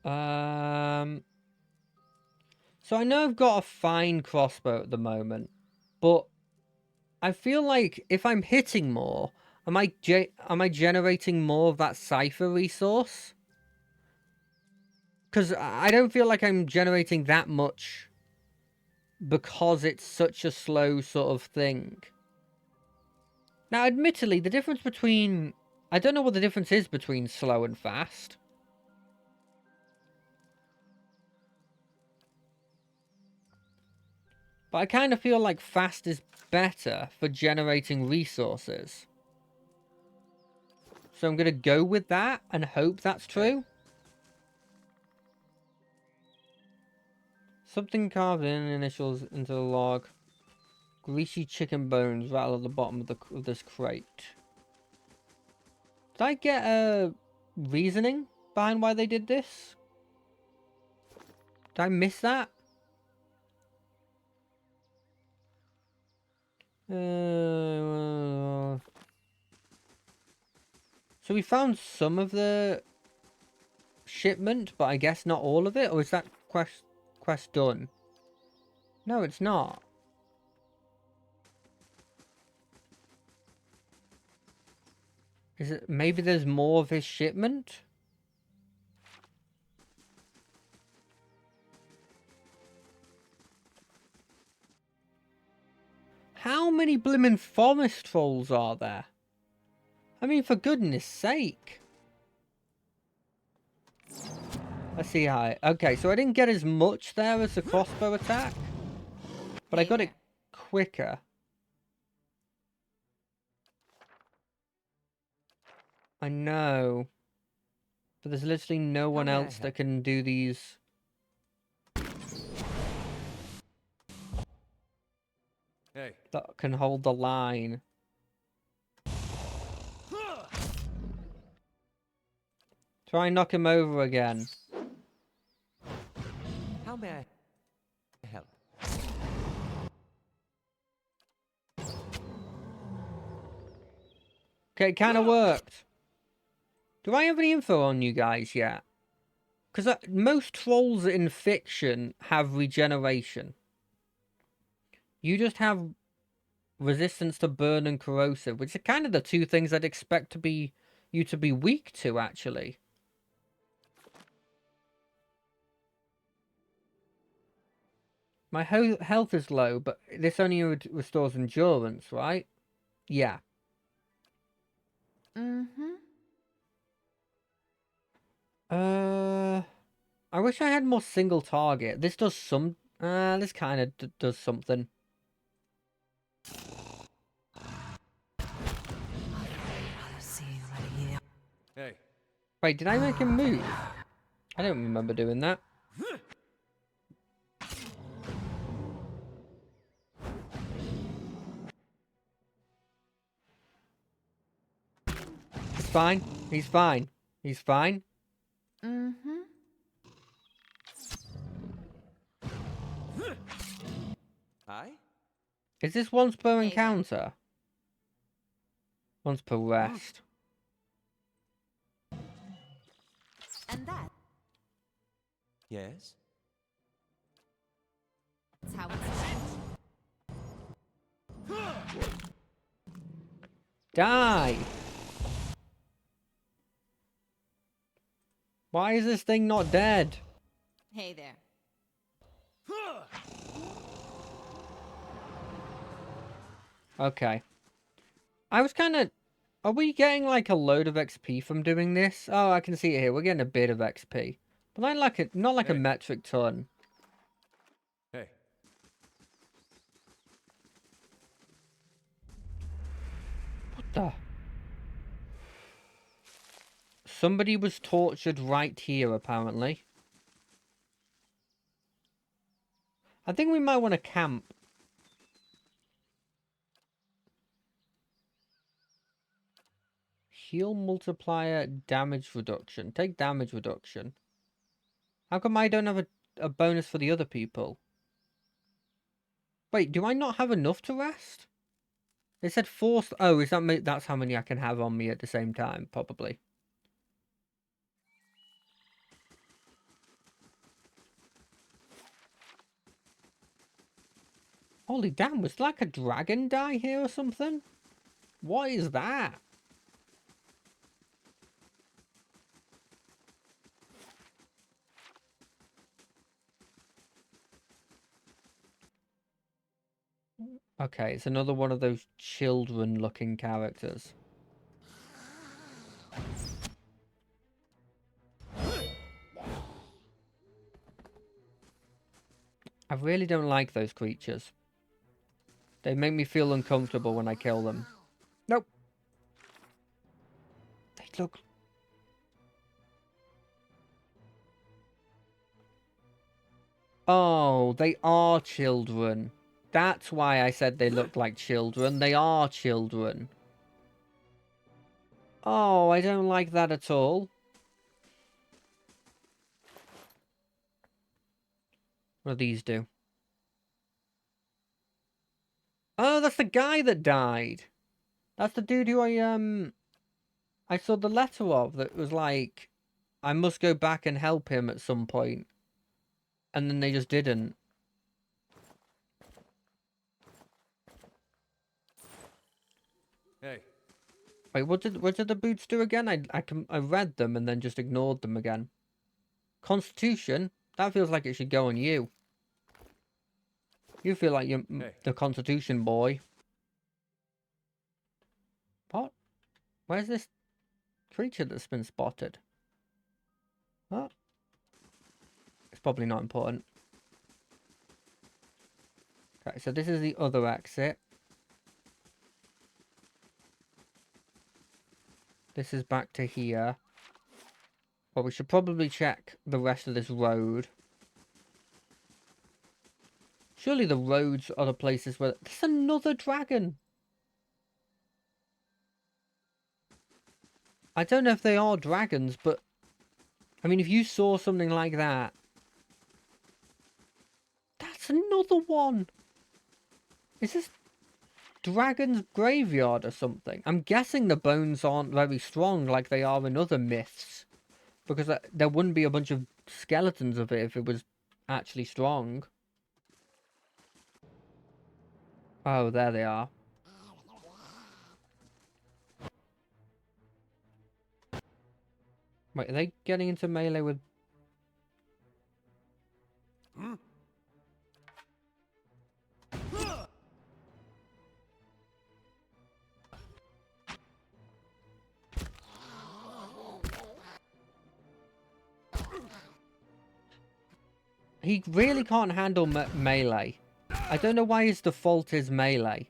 So I know I've got a fine crossbow at the moment, but I feel like if I'm hitting more, am I generating more of that cipher resource? Because I don't feel like I'm generating that much because it's such a slow sort of thing. Now, admittedly, the difference between... I don't know what the difference is between slow and fast. But I kind of feel like fast is better for generating resources. So I'm going to go with that and hope that's true. Something carved in initials into the log. Greasy chicken bones rattle at the bottom of this crate. Did I get a reasoning behind why they did this? Did I miss that? So we found some of the shipment, but I guess not all of it? Or is that quest done? No, it's not. Is it... maybe there's more of his shipment? How many blimmin' forest trolls are there? I mean, for goodness sake. Let's see how... okay, so I didn't get as much there as the crossbow attack. But I got it quicker. I know. But there's literally no one else that can do these. Hey. That can hold the line. Try and knock him over again. How may I help? Okay, it kind of worked. Do I have any info on you guys yet? Because most trolls in fiction have regeneration. You just have resistance to burn and corrosive, which are kind of the two things I'd expect you to be weak to, actually. My health is low, but this only restores endurance, right? Yeah. Mm-hmm. I wish I had more single target. This does some... this kind of does something. Hey. Wait, did I make him move? I don't remember doing that. It's fine. He's fine. He's fine. Mm-hmm. Hi? Is this once per Hey there. encounter? Once per rest. And that's Yes? how it's done. Die! Why is this thing not dead? Hey there. Okay. I was kind of... Are we getting like a load of XP from doing this? Oh, I can see it here. We're getting a bit of XP. But not like a Hey. metric ton. Hey. What the... Somebody was tortured right here, apparently. I think we might want to camp. Heal multiplier, damage reduction. Take damage reduction. How come I don't have a a bonus for the other people. Wait, do I not have enough to rest? They said forced. Oh, is that that's how many I can have on me at the same time? Probably. Holy damn! Was like a dragon die here or something? What is that? Okay, it's another one of those children-looking characters. I really don't like those creatures. They make me feel uncomfortable when I kill them. Nope. They look... Oh, they are children. That's why I said they look like children. They are children. Oh, I don't like that at all. What do these do? Oh, that's the guy that died. That's the dude who I saw the letter of that was like, I must go back and help him at some point. And then they just didn't. Hey, Wait, what did the boots do again? I read them and then just ignored them again. Constitution? That feels like it should go on you. You feel like you're hey. the Constitution boy. What? Where's this creature that's been spotted? What? It's probably not important. Okay, so this is the other exit. This is back to here. Well, we should probably check the rest of this road. Surely the roads are the places where... There's another dragon! I don't know if they are dragons, but... I mean, if you saw something like that... That's another one! Is this... Dragon's graveyard or something? I'm guessing the bones aren't very strong like they are in other myths. Because there wouldn't be a bunch of skeletons of it if it was actually strong. Oh, there they are. Wait, are they getting into melee with... He really can't handle melee. I don't know why his default is melee.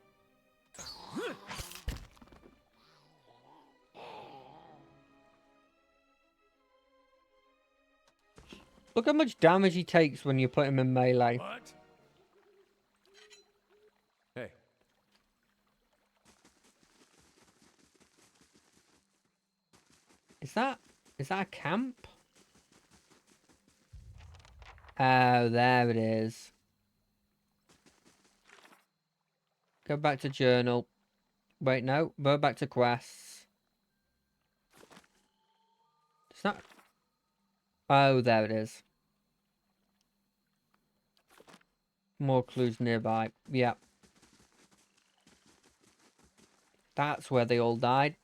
Look how much damage he takes when you put him in melee. What? Hey, Is that a camp? Oh, there it is. Go back to journal. Wait, no. Go back to quests. Is that... Oh, there it is. More clues nearby. Yeah. That's where they all died.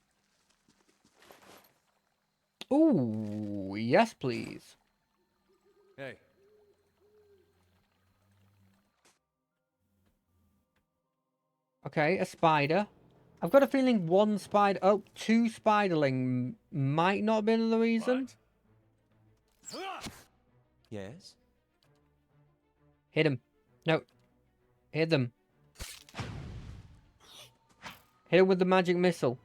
Ooh, yes, please. hey. Okay, a spider. I've got a feeling one spider... Oh, two spiderling might not have been the reason. What? Yes? Hit him. No. Hit them. Hit him with the magic missile.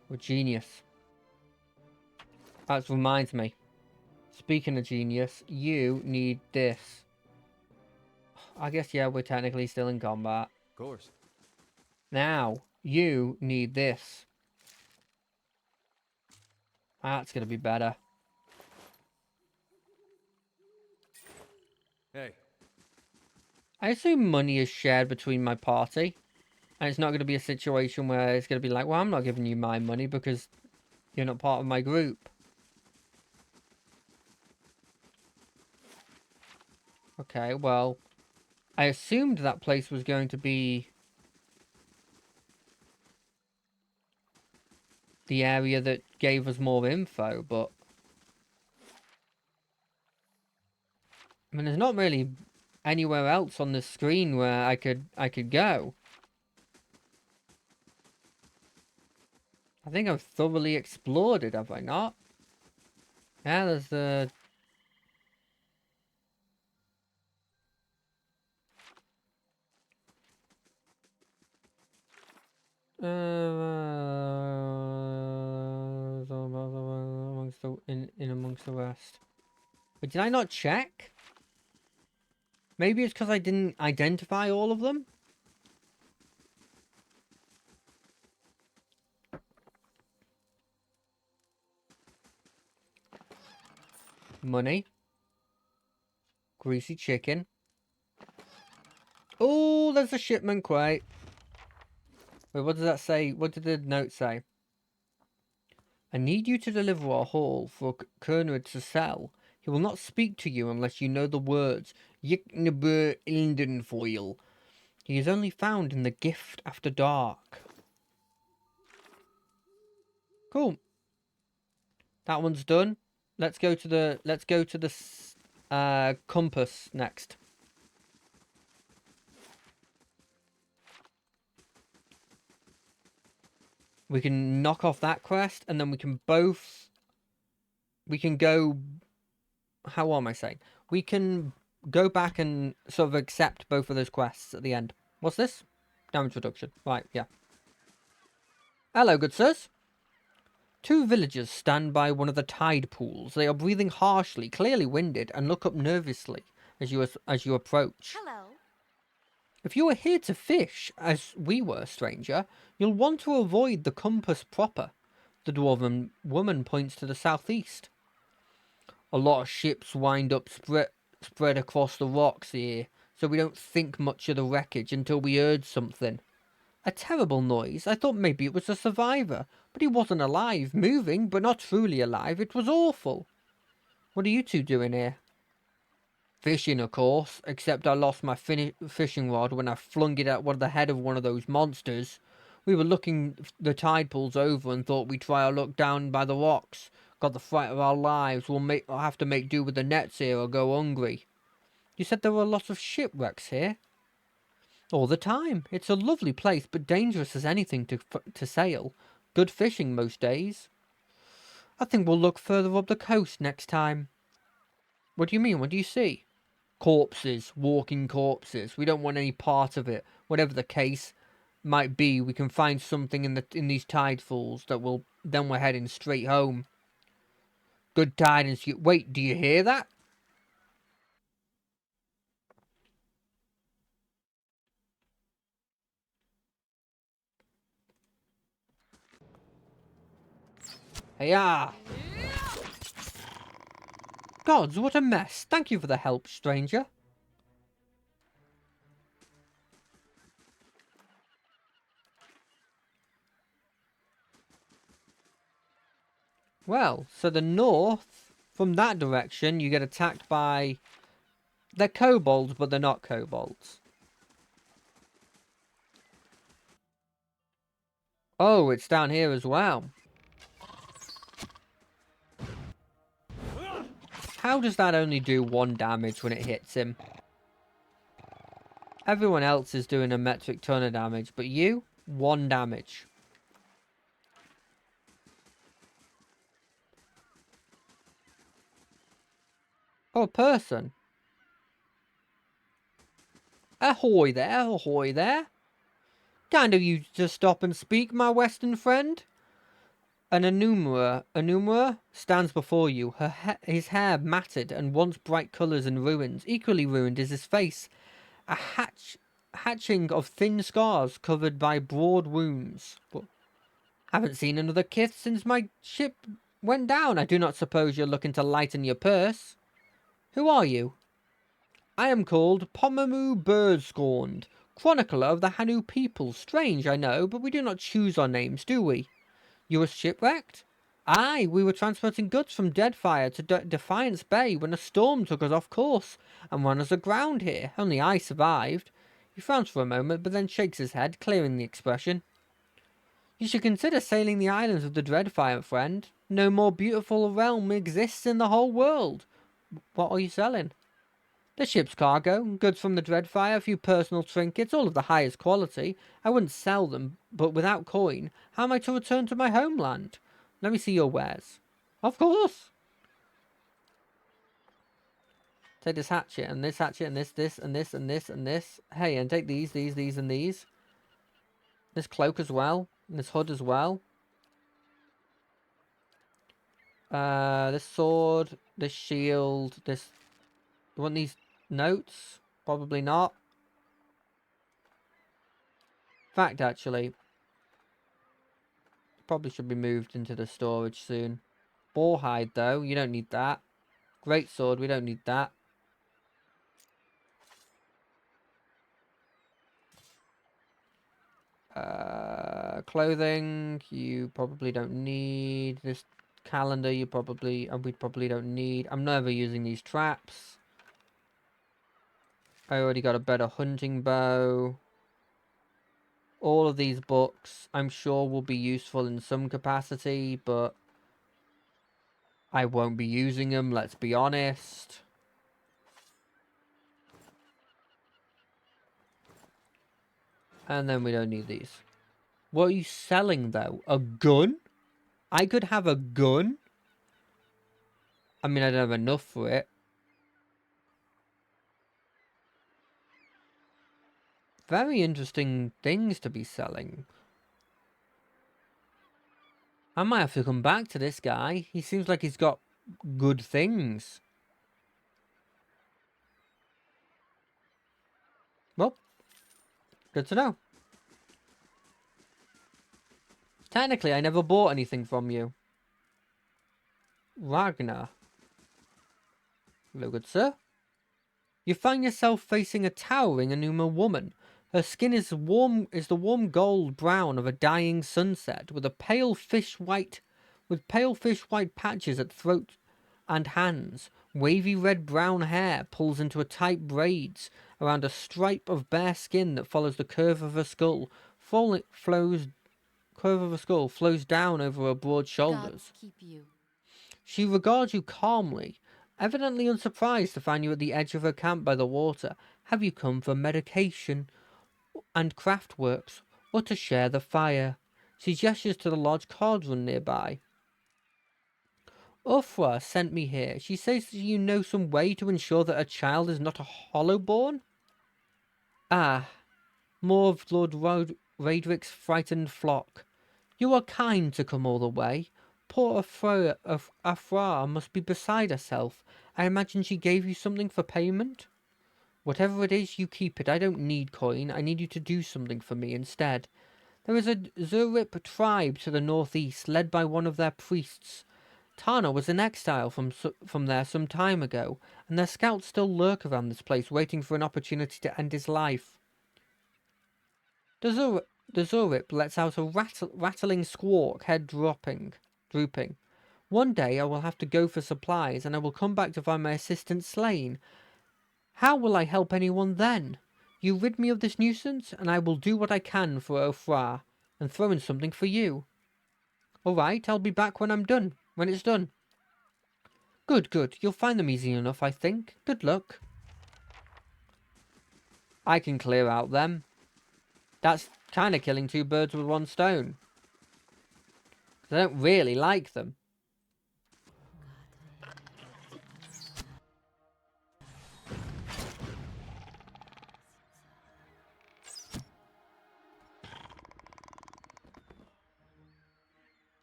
We're genius. That reminds me. Speaking of genius, you need this. I guess, yeah, we're technically still in combat. Of course. Now, you need this. That's gonna be better. Hey, I assume money is shared between my party. And it's not going to be a situation where it's going to be like, well, I'm not giving you my money because you're not part of my group. Okay, well, I assumed that place was going to be the area that gave us more info, but I mean, there's not really anywhere else on the screen where I could go. I think I've thoroughly explored it, have I not? Yeah, there's the... amongst the rest. But did I not check? Maybe it's because I didn't identify all of them? Money. Greasy chicken. Oh, there's a shipment crate. Wait, what does that say? What did the note say? I need you to deliver a haul for Kerner to sell. He will not speak to you unless you know the words Yiknabur Ildenfoil. He is only found in the gift after dark. Cool. That one's done. Let's go to the compass next. We can knock off that quest, and then we can both... We can go... How am I saying? We can go back and sort of accept both of those quests at the end. What's this? Damage reduction. Right, yeah. Hello, good sirs. Two villagers stand by one of the tide pools. They are breathing harshly, clearly winded, and look up nervously as you approach. Hello. If you are here to fish, as we were, stranger, you'll want to avoid the compass proper. The dwarven woman points to the southeast. A lot of ships wind up spread across the rocks here, so we don't think much of the wreckage until we heard something. A terrible noise. I thought maybe it was a survivor, but he wasn't alive, moving, but not truly alive. It was awful. What are you two doing here? Fishing, of course, except I lost my fishing rod when I flung it at the head of one of those monsters. We were looking the tide pools over and thought we'd try our luck down by the rocks. Got the fright of our lives. We'll have to make do with the nets here or go hungry. You said there were lots of shipwrecks here? All the time. It's a lovely place, but dangerous as anything to sail. Good fishing most days. I think we'll look further up the coast next time. What do you mean? What do you see? Corpses, walking corpses. We don't want any part of it. Whatever the case might be, we can find something in these tidefuls that will... Then we're heading straight home. Good tidings. Wait, do you hear that? Hey-ya! Gods, what a mess. Thank you for the help, stranger. Well, so the north, from that direction, you get attacked by... They're kobolds, but they're not kobolds. Oh, it's down here as well. How does that only do 1 damage when it hits him? Everyone else is doing a metric ton of damage, but you, 1 damage. Oh, a person. Ahoy there, ahoy there. Kind of you to stop and speak, my western friend. An Enumera stands before you, his hair matted and once bright colours and ruins. Equally ruined is his face, a hatching of thin scars covered by broad wounds. But haven't seen another kith since my ship went down. I do not suppose you're looking to lighten your purse. Who are you? I am called Pomamu Birdscorned, chronicler of the Hanu people. Strange, I know, but we do not choose our names, do we? You were shipwrecked? Aye, we were transporting goods from Deadfire to Defiance Bay when a storm took us off course and ran us aground here. Only I survived. He frowns for a moment, but then shakes his head, clearing the expression. You should consider sailing the islands of the Dreadfire, friend. No more beautiful realm exists in the whole world. What are you selling? The ship's cargo, goods from the Dreadfire, a few personal trinkets, all of the highest quality. I wouldn't sell them, but without coin, how am I to return to my homeland? Let me see your wares. Of course. Take this hatchet, and this hatchet, and this, and this, and this, and this. Hey, and take these, and these. This cloak as well, and this hood as well. This sword, this shield, this... You want these notes? Probably not. Fact, actually, probably should be moved into the storage soon. Boar hide, though, you don't need that. Great sword, we don't need that. Clothing, you probably don't need. This calendar, we probably don't need. I'm never using these traps. I already got a better hunting bow. All of these books, I'm sure, will be useful in some capacity, but I won't be using them, let's be honest. And then we don't need these. What are you selling, though? A gun? I could have a gun? I mean, I don't have enough for it. Very interesting things to be selling. I might have to come back to this guy. He seems like he's got good things. Well, good to know. Technically, I never bought anything from you. Ragnar. Hello, good sir. You find yourself facing a towering Enuma woman. Her skin is the warm gold brown of a dying sunset, with pale fish white patches at throat and hands. Wavy red-brown hair pulls into a tight braids around a stripe of bare skin that follows the curve of her skull. Flows down over her broad shoulders. God keep you. She regards you calmly, evidently unsurprised to find you at the edge of her camp by the water. Have you come for medication and craft works, or to share the fire? She gestures to the large cauldron nearby. Ufra sent me here. She says that you know some way to ensure that her child is not a hollowborn? Ah, more of Lord Radric's frightened flock. You are kind to come all the way. Poor Afra must be beside herself. I imagine she gave you something for payment? Whatever it is, you keep it. I don't need coin. I need you to do something for me instead. There is a Zurip tribe to the northeast, led by one of their priests. Tana was in exile from there some time ago, and their scouts still lurk around this place, waiting for an opportunity to end his life. The Zurip lets out a rattling squawk, head drooping. One day I will have to go for supplies, and I will come back to find my assistant slain. How will I help anyone then? You rid me of this nuisance, and I will do what I can for Ofra, and throw in something for you. All right, I'll be back when it's done. Good. You'll find them easy enough, I think. Good luck. I can clear out them. That's kind of killing two birds with one stone. I don't really like them.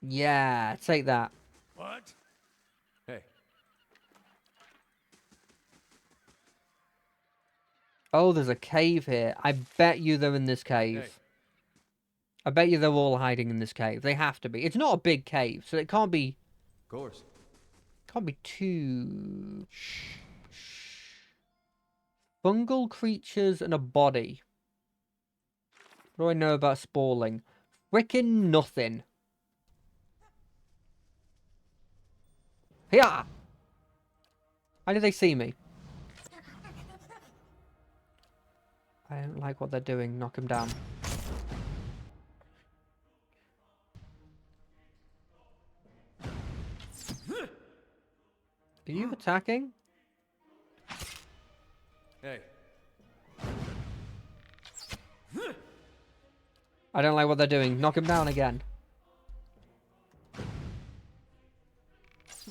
Yeah, take that. What? Hey, Oh, there's a cave here. I bet you they're in this cave. Hey. I bet you they're all hiding in this cave. They have to be. It's not a big cave, so it can't be course. Can't be too... Fungal creatures and a body. What do I know about spawling? Frickin' nothing. Hiya! How did they see me? I don't like what they're doing. Knock him down. Are you attacking? Hey. I don't like what they're doing. Knock him down again.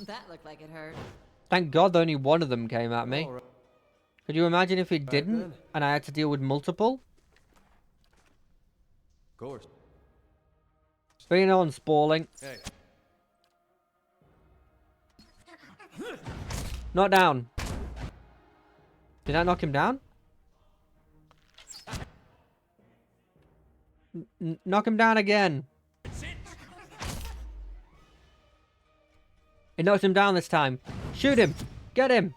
That looked like it hurt. Thank God only one of them came at me. All right. Could you imagine if it didn't then. and I had to deal with multiple? Of course. Bring it on, spawling. Hey. Not down. Did I knock him down? Knock him down again. It knocked him down this time. Shoot him. Get him.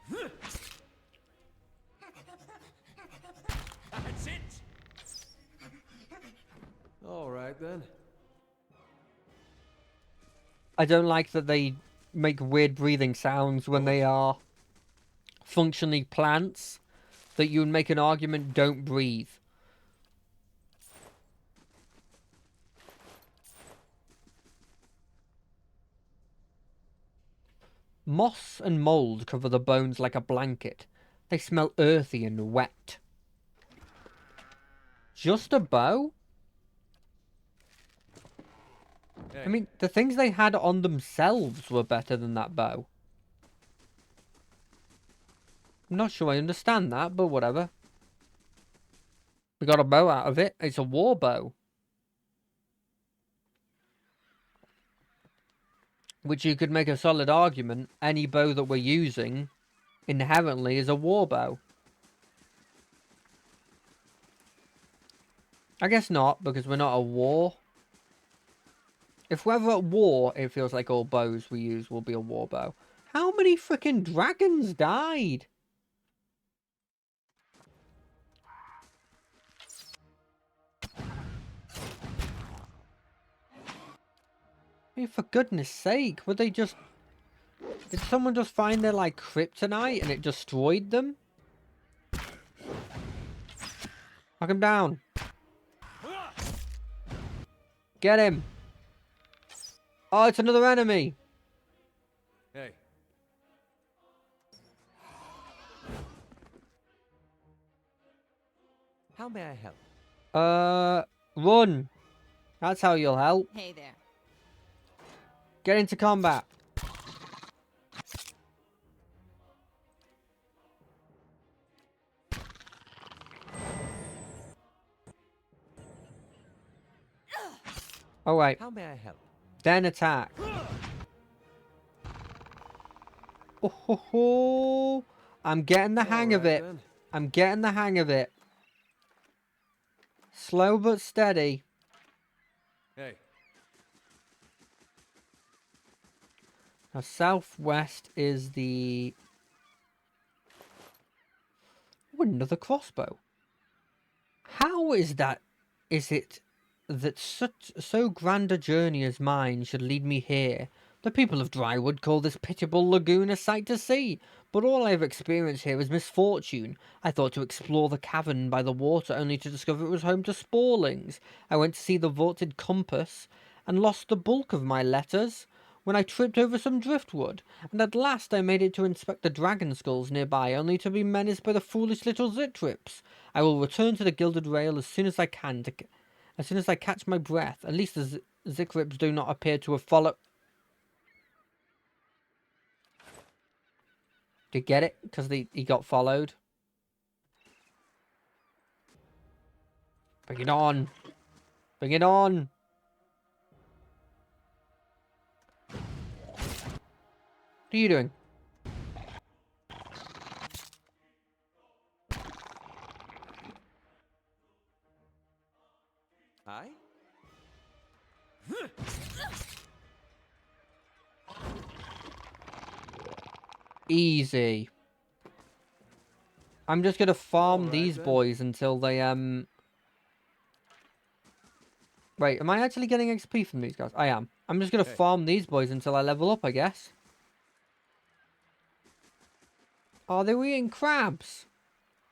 That's it! All right then. I don't like that they make weird breathing sounds when they are functionally plants. That you would make an argument don't breathe. Moss and mold cover the bones like a blanket. They smell earthy and wet. Just a bow? Hey. I mean, the things they had on themselves were better than that bow. I'm not sure I understand that, but whatever. We got a bow out of it. It's a war bow. Which you could make a solid argument. Any bow that we're using inherently is a war bow. I guess not, because we're not at war. If we're ever at war, it feels like all bows we use will be a war bow. How many freaking dragons died? I mean, for goodness sake, would they just... Did someone just find their, like, kryptonite and it destroyed them? Knock him down. Get him. Oh, it's another enemy. Hey. How may I help? Run. That's how you'll help. Hey there. Get into combat. All right. How may I help? Then attack. Oh, ho, ho. I'm getting the hang of All right, it. then. I'm getting the hang of it. Slow but steady. Hey. Now, southwest is the... Oh, another crossbow. How is that? Is it that so grand a journey as mine should lead me here? The people of Drywood call this pitiable lagoon a sight to see, but all I have experienced here is misfortune. I thought to explore the cavern by the water, only to discover it was home to Sporlings. I went to see the vaulted compass, and lost the bulk of my letters, when I tripped over some driftwood, and at last I made it to inspect the dragon skulls nearby, only to be menaced by the foolish little Zitrips. I will return to the Gilded Rail as soon as I can, as soon as I catch my breath. At least the Zitrips do not appear to have followed... Did you get it? Because he got followed. Bring it on. Bring it on. What are you doing? Aye? Easy. I'm just gonna farm Alright, these then. boys until they, Wait, am I actually getting XP from these guys? I am. I'm just gonna Hey. farm these boys until I level up, I guess. Oh, they were eating crabs.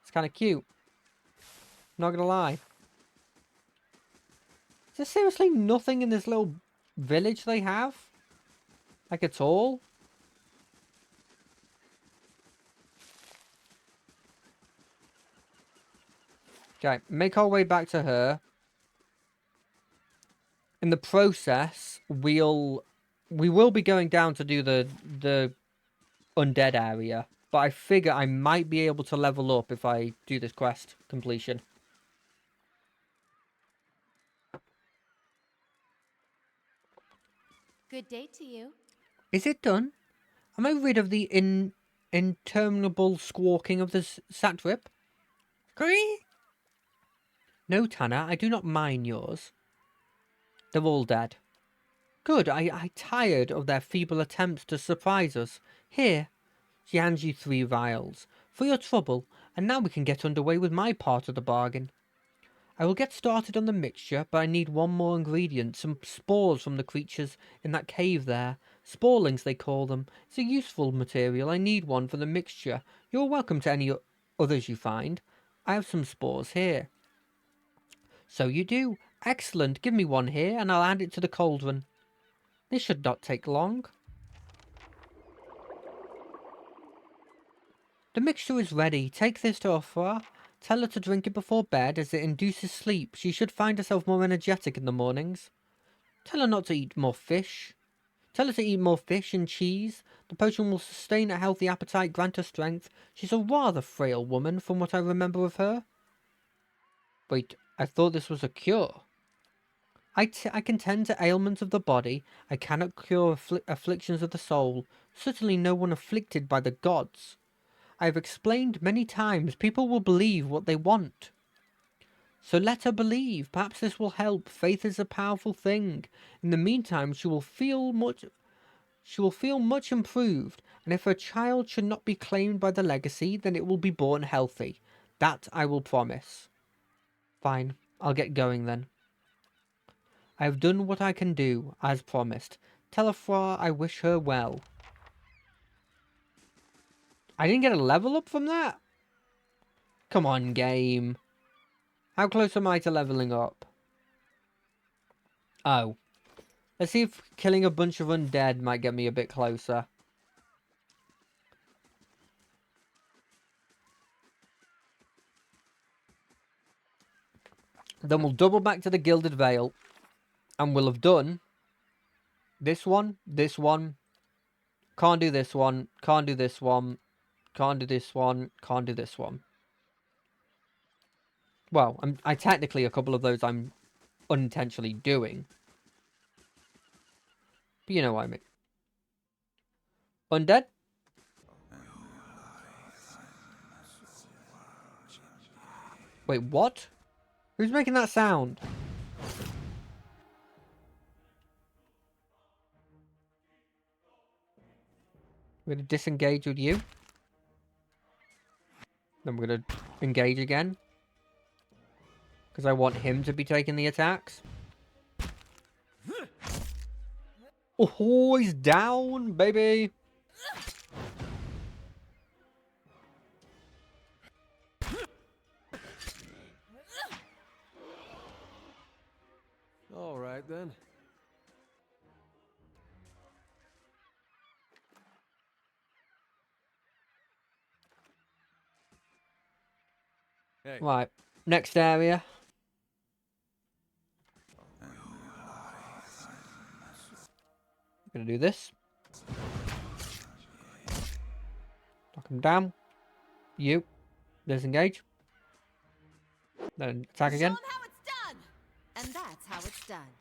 It's kind of cute. Not gonna lie. Is there seriously nothing in this little village they have? Like, at all? Okay, make our way back to her. In the process, we will be going down to do the undead area. But I figure I might be able to level up if I do this quest completion. Good day to you. Is it done? Am I rid of the interminable squawking of the satrip? Gree? No, Tanner, I do not mind yours. They're all dead. Good, I tired of their feeble attempts to surprise us. Here, she hands you 3 vials. For your trouble, and now we can get underway with my part of the bargain. I will get started on the mixture, but I need one more ingredient, some spores from the creatures in that cave there. Sporelings, they call them. It's a useful material. I need one for the mixture. You're welcome to any others you find. I have some spores here. So you do. Excellent. Give me one here, and I'll add it to the cauldron. This should not take long. The mixture is ready. Take this to Ophra. Tell her to drink it before bed, as it induces sleep. She should find herself more energetic in the mornings. Tell her not to eat more fish. Tell her to eat more fish and cheese. The potion will sustain a healthy appetite, grant her strength. She's a rather frail woman, from what I remember of her. Wait, I thought this was a cure. I can tend to ailments of the body. I cannot cure afflictions of the soul. Certainly no one afflicted by the gods. I have explained many times, people will believe what they want. So let her believe. Perhaps this will help. Faith is a powerful thing. In the meantime, she will feel much improved, and if her child should not be claimed by the legacy, then it will be born healthy. That I will promise. Fine, I'll get going then. I have done what I can do, as promised. Tell Afra I wish her well. I didn't get a level up from that? Come on, game. How close am I to leveling up? Oh. Let's see if killing a bunch of undead might get me a bit closer. Then we'll double back to the Gilded Vale. And we'll have done this one, can't do this one, can't do this one, can't do this one, can't do this one. Well, I technically, a couple of those I'm unintentionally doing. But you know what I mean. Undead? Wait, what? Who's making that sound? We're going to disengage with you. Then we're going to engage again. Because I want him to be taking the attacks. Oh, he's down, baby. Alright, then. Hey. Right, next area. Gonna do this. Knock him down. You. Disengage. Then attack Show again. them how it's done. And that's how it's done.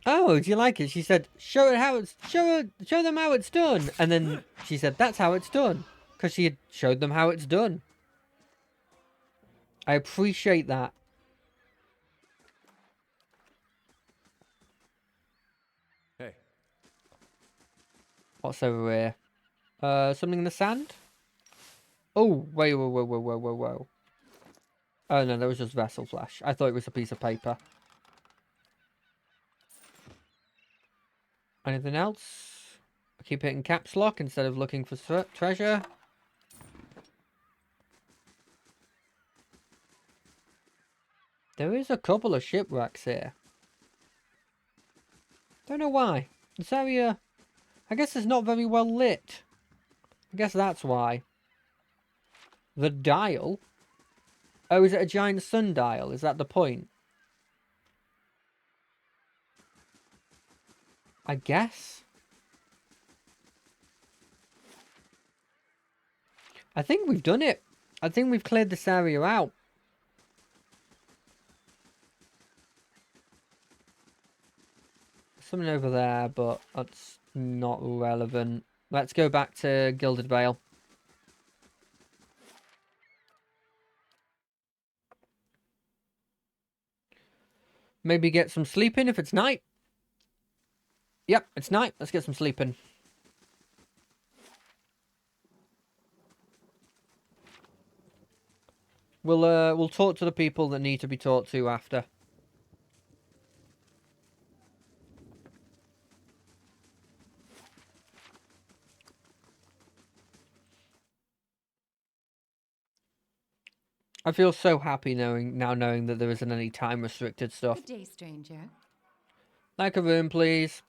Oh, do you like it? She said, show them how it's done. And then she said, that's how it's done. Because she had showed them how it's done. I appreciate that. Hey. What's over here? Something in the sand? Oh, wait, whoa, whoa, whoa, whoa, whoa, whoa. Oh, no, that was just vessel flesh. I thought it was a piece of paper. Anything else? I keep hitting caps lock instead of looking for treasure. There is a couple of shipwrecks here. Don't know why. This area, I guess it's not very well lit. I guess that's why. The dial? Oh, is it a giant sundial? Is that the point? I guess. I think we've done it. I think we've cleared this area out. Something over there, but that's not relevant. Let's go back to Gilded Vale. Maybe get some sleep in if it's night. Yep, it's night. Let's get some sleep in. We'll talk to the people that need to be talked to after. I feel so happy knowing that there isn't any time restricted stuff. Good day, stranger. Like a room, please.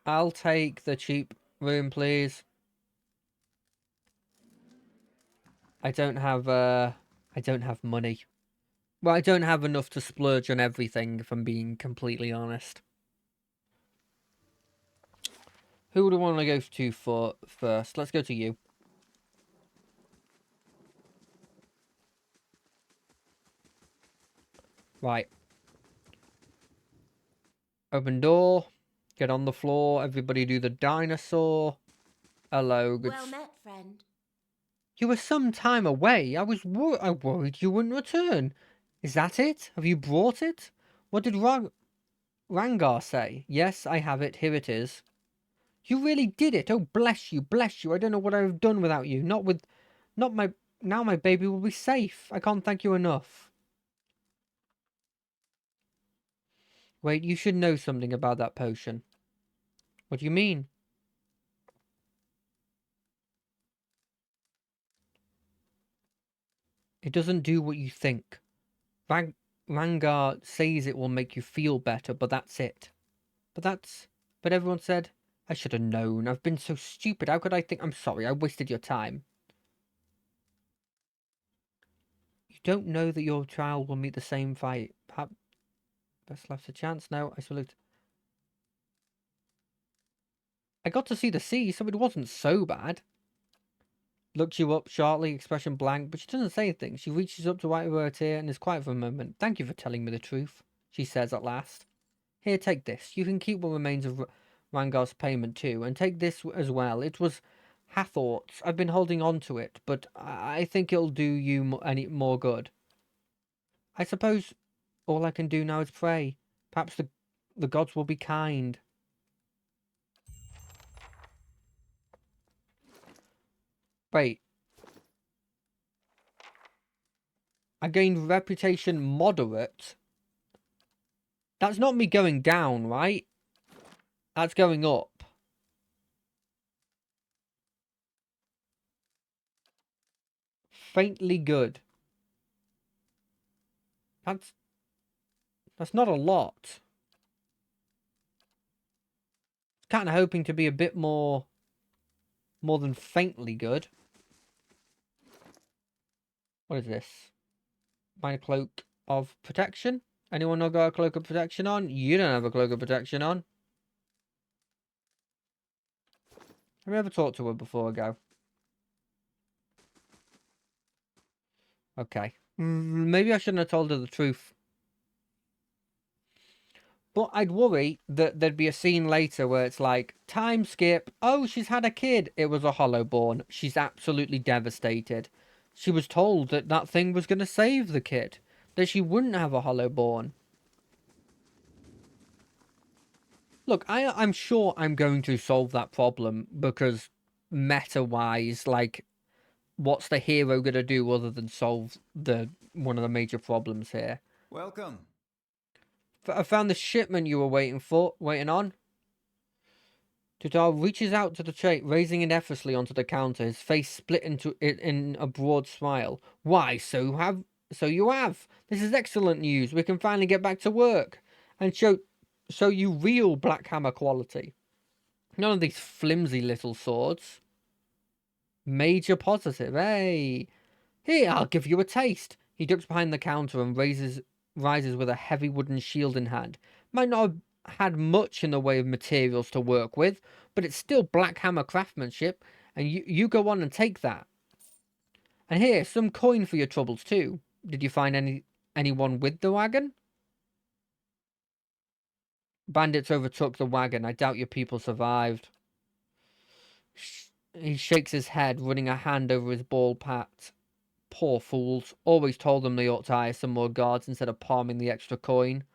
I'll take the cheap room, please. I don't have money. Well, I don't have enough to splurge on everything, if I'm being completely honest. Who do I want to go to for first? Let's go to you. Right. Open door. Get on the floor. Everybody do the dinosaur. Hello. Good. Well met, friend. You were some time away. I worried you wouldn't return. Is that it? Have you brought it? What did Rangar say? Yes, I have it. Here it is. You really did it. Oh, bless you, bless you. I don't know what I would have done without you. Now my baby will be safe. I can't thank you enough. Wait, you should know something about that potion. What do you mean? It doesn't do what you think. Rangar says it will make you feel better, but that's it. But everyone said, I should have known. I've been so stupid. How could I think? I'm sorry, I wasted your time. You don't know that your child will meet the same fate. Perhaps best left a chance. No, I still I got to see the sea, so it wasn't so bad. Looks you up shortly, expression blank, but she doesn't say anything. She reaches up to wipe her tear and is quiet for a moment. Thank you for telling me the truth, she says at last. Here, take this. You can keep what remains of Rangar's payment too, and take this as well. It was Hathort's. I've been holding on to it, but I think it'll do you any more good. I suppose all I can do now is pray. Perhaps the gods will be kind. Wait. I gained reputation moderate. That's not me going down, right? That's going up. Faintly good. That's not a lot. Kind of hoping to be a bit more than faintly good. What is this? My cloak of protection? Anyone not got a cloak of protection on? You don't have a cloak of protection on. Have you ever talked to her before I go? Okay. Maybe I shouldn't have told her the truth. But I'd worry that there'd be a scene later where it's like, time skip. Oh, she's had a kid. It was a hollowborn. She's absolutely devastated. She was told that that thing was going to save the kid. That she wouldn't have a hollowborn. Look, I'm sure I'm going to solve that problem because meta-wise, like, what's the hero gonna do other than solve one of the major problems here? Welcome. I found the shipment you were waiting on. Tudor reaches out to the tray, raising it effortlessly onto the counter, his face split in a broad smile. Why, so you have. This is excellent news. We can finally get back to work and show you real Black Hammer quality. None of these flimsy little swords. Major positive, hey. Here, I'll give you a taste. He ducks behind the counter and rises with a heavy wooden shield in hand. Might not have had much in the way of materials to work with, but it's still Black Hammer craftsmanship, and you go on and take that. And here, some coin for your troubles too. Did you find anyone with the wagon? Bandits overtook the wagon. I doubt your people survived. He shakes his head, running a hand over his bald pat. Poor fools. Always told them they ought to hire some more guards instead of palming the extra coin.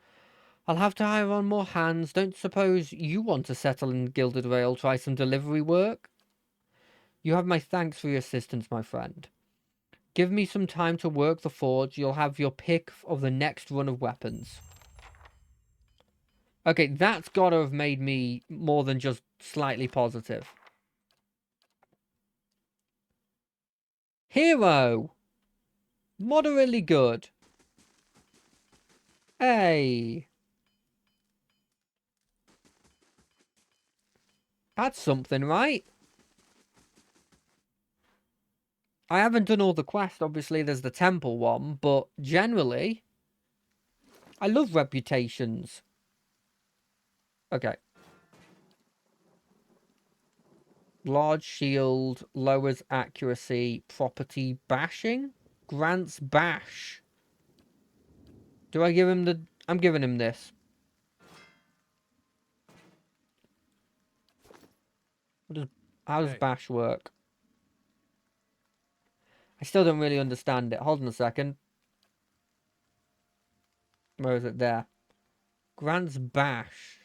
I'll have to hire on more hands. Don't suppose you want to settle in Gilded Rail, try some delivery work? You have my thanks for your assistance, my friend. Give me some time to work the forge. You'll have your pick of the next run of weapons. Okay, that's got to have made me more than just slightly positive. Hero! Moderately good. Hey! That's something, right? I haven't done all the quests. Obviously, there's the temple one, but generally, I love reputations. Okay. Large shield, lowers accuracy, property bashing, grants bash. Do I give him the... I'm giving him this. How does bash work? I still don't really understand it. Hold on a second. Where is it? There. Grants bash.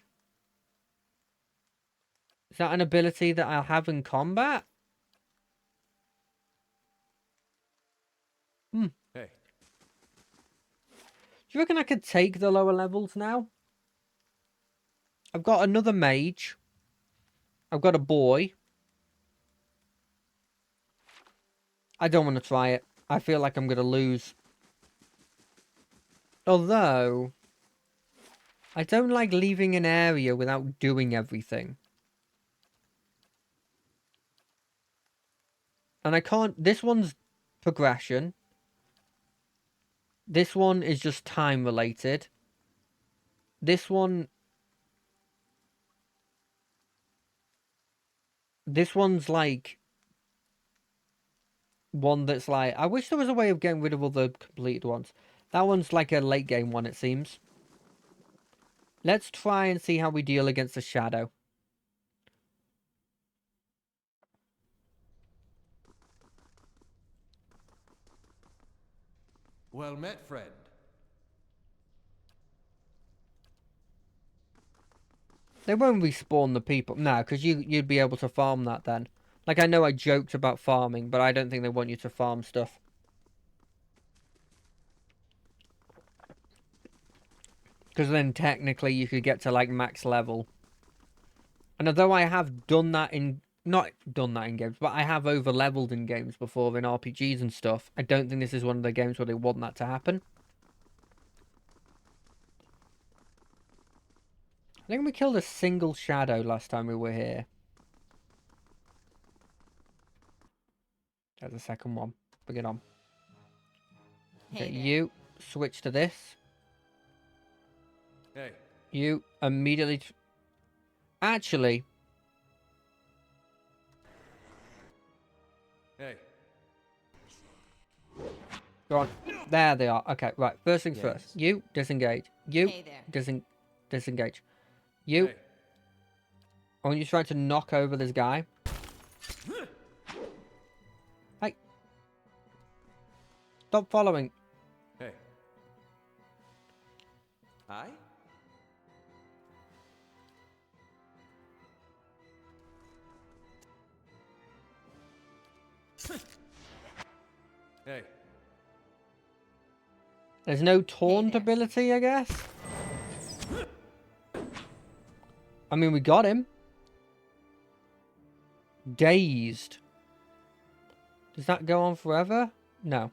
Is that an ability that I'll have in combat? Hmm. Hey. Do you reckon I could take the lower levels now? I've got another mage. I've got a boy. I don't want to try it. I feel like I'm going to lose. Although, I don't like leaving an area without doing everything. And I can't... This one's progression. This one is just time related. This one... This one's like... One that's like... I wish there was a way of getting rid of all the completed ones. That one's like a late game one, it seems. Let's try and see how we deal against the shadow. Well met, friend. They won't respawn the people. No, because you'd be able to farm that then. Like, I know I joked about farming, but I don't think they want you to farm stuff. Because then technically you could get to like max level. And although I have done that in... Not done that in games, but I have over leveled in games before in RPGs and stuff. I don't think this is one of the games where they want that to happen. I think we killed a single shadow last time we were here. There's the second one. Bring it on. Okay, Hey there. you switch to this. Hey. You immediately... Actually... Hey. Go on. There they are. Okay, right. First things Yes. first. You, disengage. You, Hey there. disengage. You, Hey. I want you to try to knock over this guy. Hey. Stop following. Hey. Hi? Hey. There's no taunt there. ability, I guess. I mean, we got him. Dazed. Does that go on forever? No.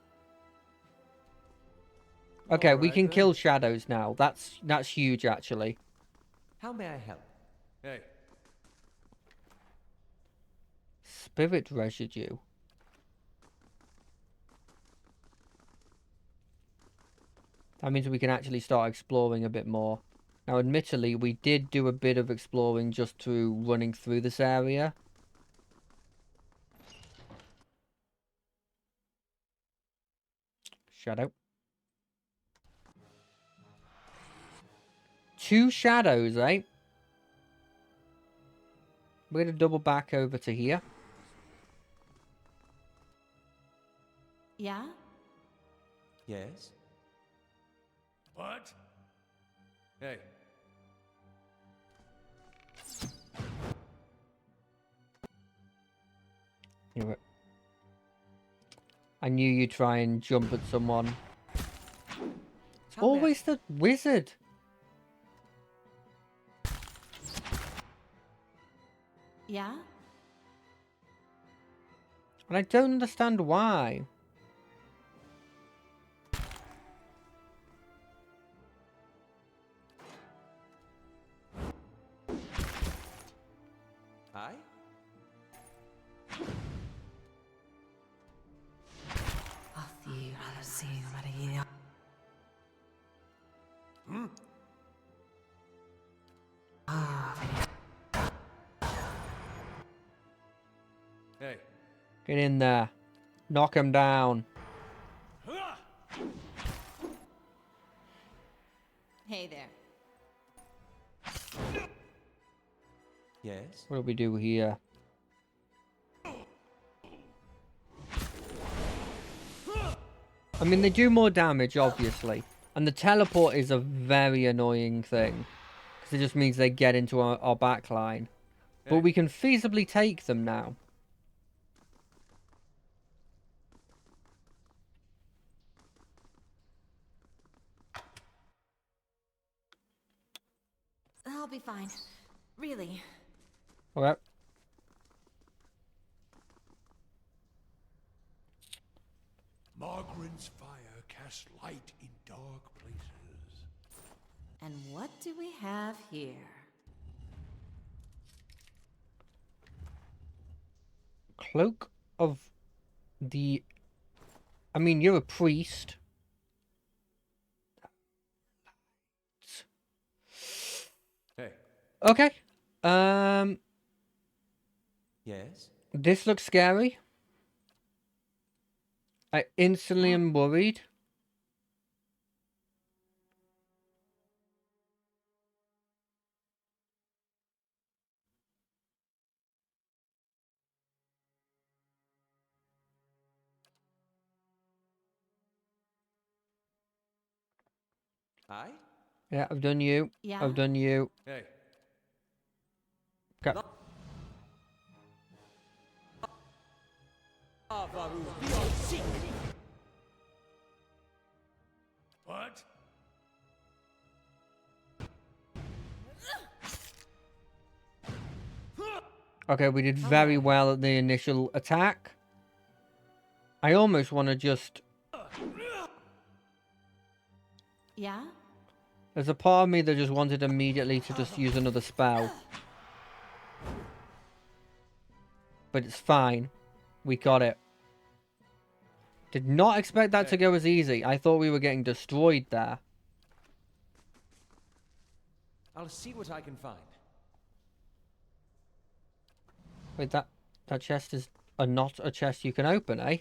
Okay, we Alright can then. kill shadows now. That's huge, actually. How may I help? Hey. Spirit residue. That means we can actually start exploring a bit more. Now, admittedly, we did do a bit of exploring just through running through this area. Shadow. 2 shadows, eh? We're going to double back over to here. Yeah? Yes? What? Hey. Knew it. I knew you'd try and jump at someone. It's How may I- always the wizard. Yeah? And I don't understand why. I? Hey. Get in there. Knock him down. Hey there. Yes? What do we do here? I mean, they do more damage, obviously. And the teleport is a very annoying thing. Because it just means they get into our back line. But Hey. we can feasibly take them now. I'll be fine. Really. Okay. Margaren's fire casts light in dark places. And what do we have here? Cloak of the... I mean, you're a priest. Hey. Okay. Yes? This looks scary. I instantly am worried. I? Yeah, I've done you. Yeah? I've done you. Hey. Okay. What? Okay, we did very well at the initial attack. I almost want to just... Yeah? There's a part of me that just wanted immediately to just use another spell. But it's fine. We got it. Did not expect that to go as easy. I thought we were getting destroyed there. I'll see what I can find. Wait, that chest is not a chest you can open, eh?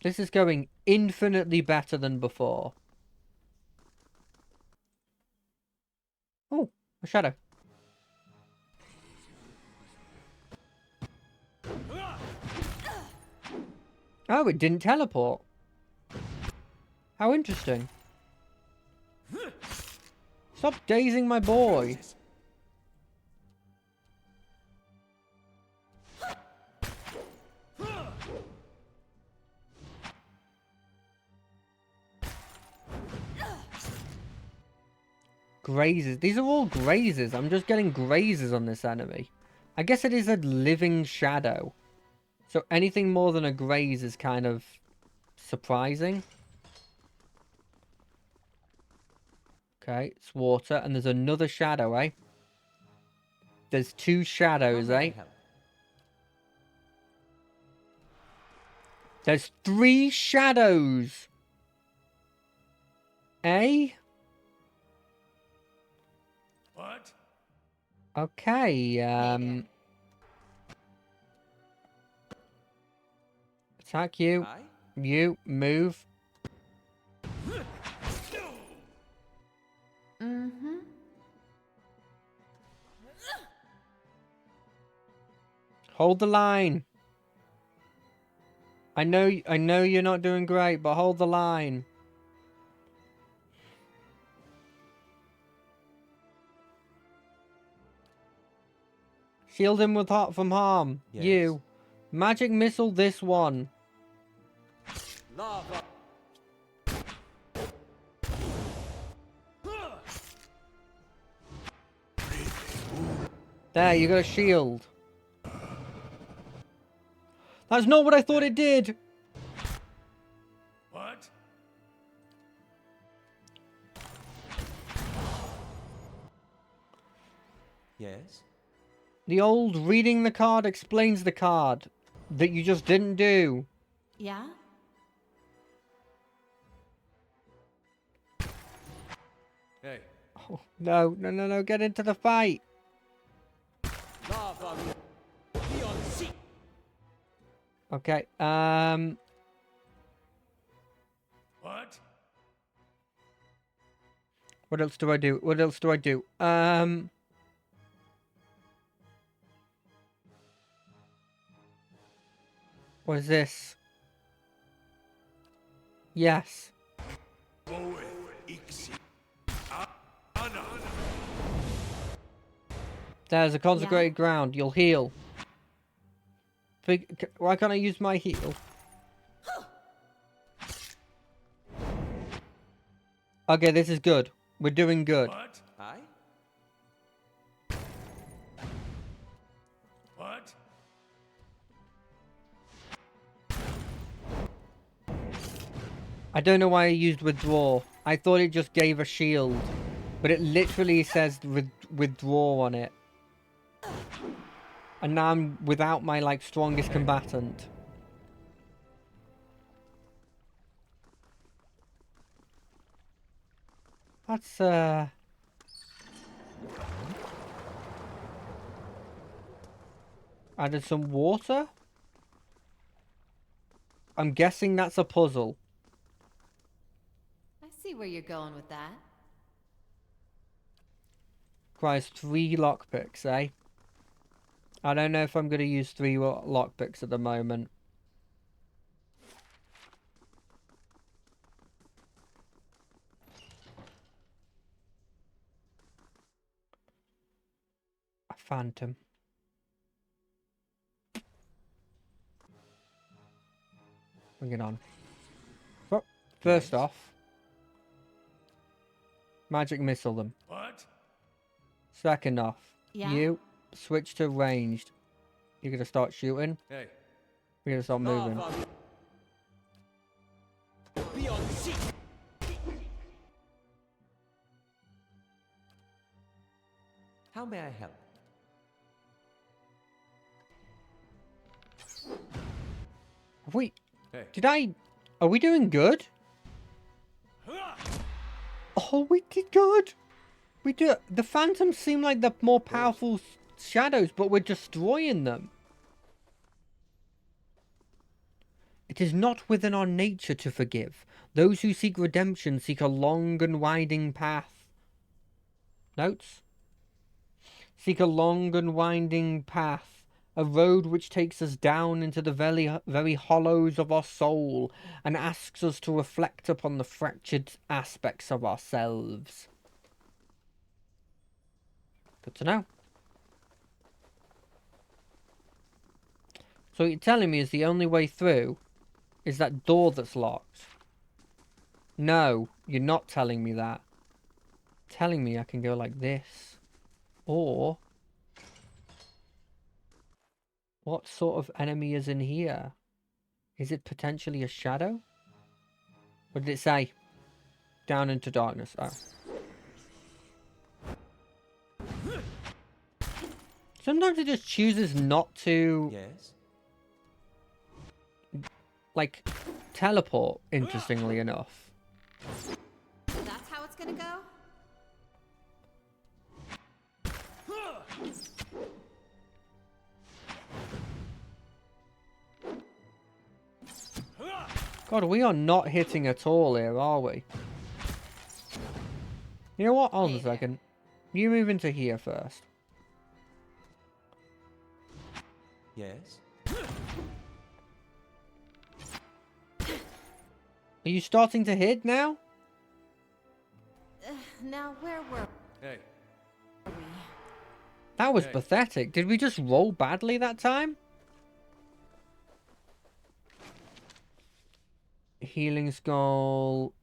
This is going infinitely better than before. Oh, a shadow. Oh, it didn't teleport. How interesting. Stop dazing my boy. grazes. These are all grazes. I'm just getting grazes on this enemy. I guess it is a living shadow. So anything more than a graze is kind of surprising. Okay, it's water. And there's another shadow, eh? There's two shadows, How may I eh? help? There's 3 shadows. Eh? What? Okay, attack you. Aye? You, move. Mm-hmm. Hold the line. I know you're not doing great, but hold the line. Shield him with from harm. Yes. You. Magic missile this one. Lava. There, you got a shield. That's not what I thought it did. What? Yes. The old reading the card explains the card that you just didn't do. Yeah? Hey, Oh, no, get into the fight. Lava. Be on sea. Okay, What? what else do I do? What is this? Yes. There's a consecrated ground. You'll heal. Why can't I use my heal? Okay, this is good. We're doing good. What? Aye? What? I don't know why I used withdraw. I thought it just gave a shield. But it literally says withdraw on it. And now I'm without my, like, strongest combatant. That's, added some water? I'm guessing that's a puzzle. I see where you're going with that. Requires 3 lockpicks, eh? I don't know if I'm going to use 3 lockpicks at the moment. A phantom. Bring it on. First off, magic missile them. What? Second off, Yeah? you switch to ranged. You're going to start shooting. hey, We're going to start moving. Lava. Be on sea. How may I help? Have we... hey. Are we doing good? Oh, we did good. We do. The phantoms seem like the more powerful shadows, but we're destroying them. It is not within our nature to forgive. Those who seek redemption seek a long and winding path. Notes? Seek a long and winding path, a road which takes us down into the very hollows of our soul and asks us to reflect upon the fractured aspects of ourselves. Good to know. So what you're telling me is the only way through is that door that's locked? No, you're not telling me that. telling me I can go like this. Or... what sort of enemy is in here? Is it potentially a shadow? What did it say? Down into darkness. Oh. Sometimes it just chooses not to, Yes? like, teleport, interestingly enough. That's how it's gonna go? God, we are not hitting at all here, are we? You know what? Hold on a Hey there. second. You move into here first. Yes? Are you starting to hit now? Now, where were Hey, we? That was Hey. pathetic. Did we just roll badly that time? Healing Skull...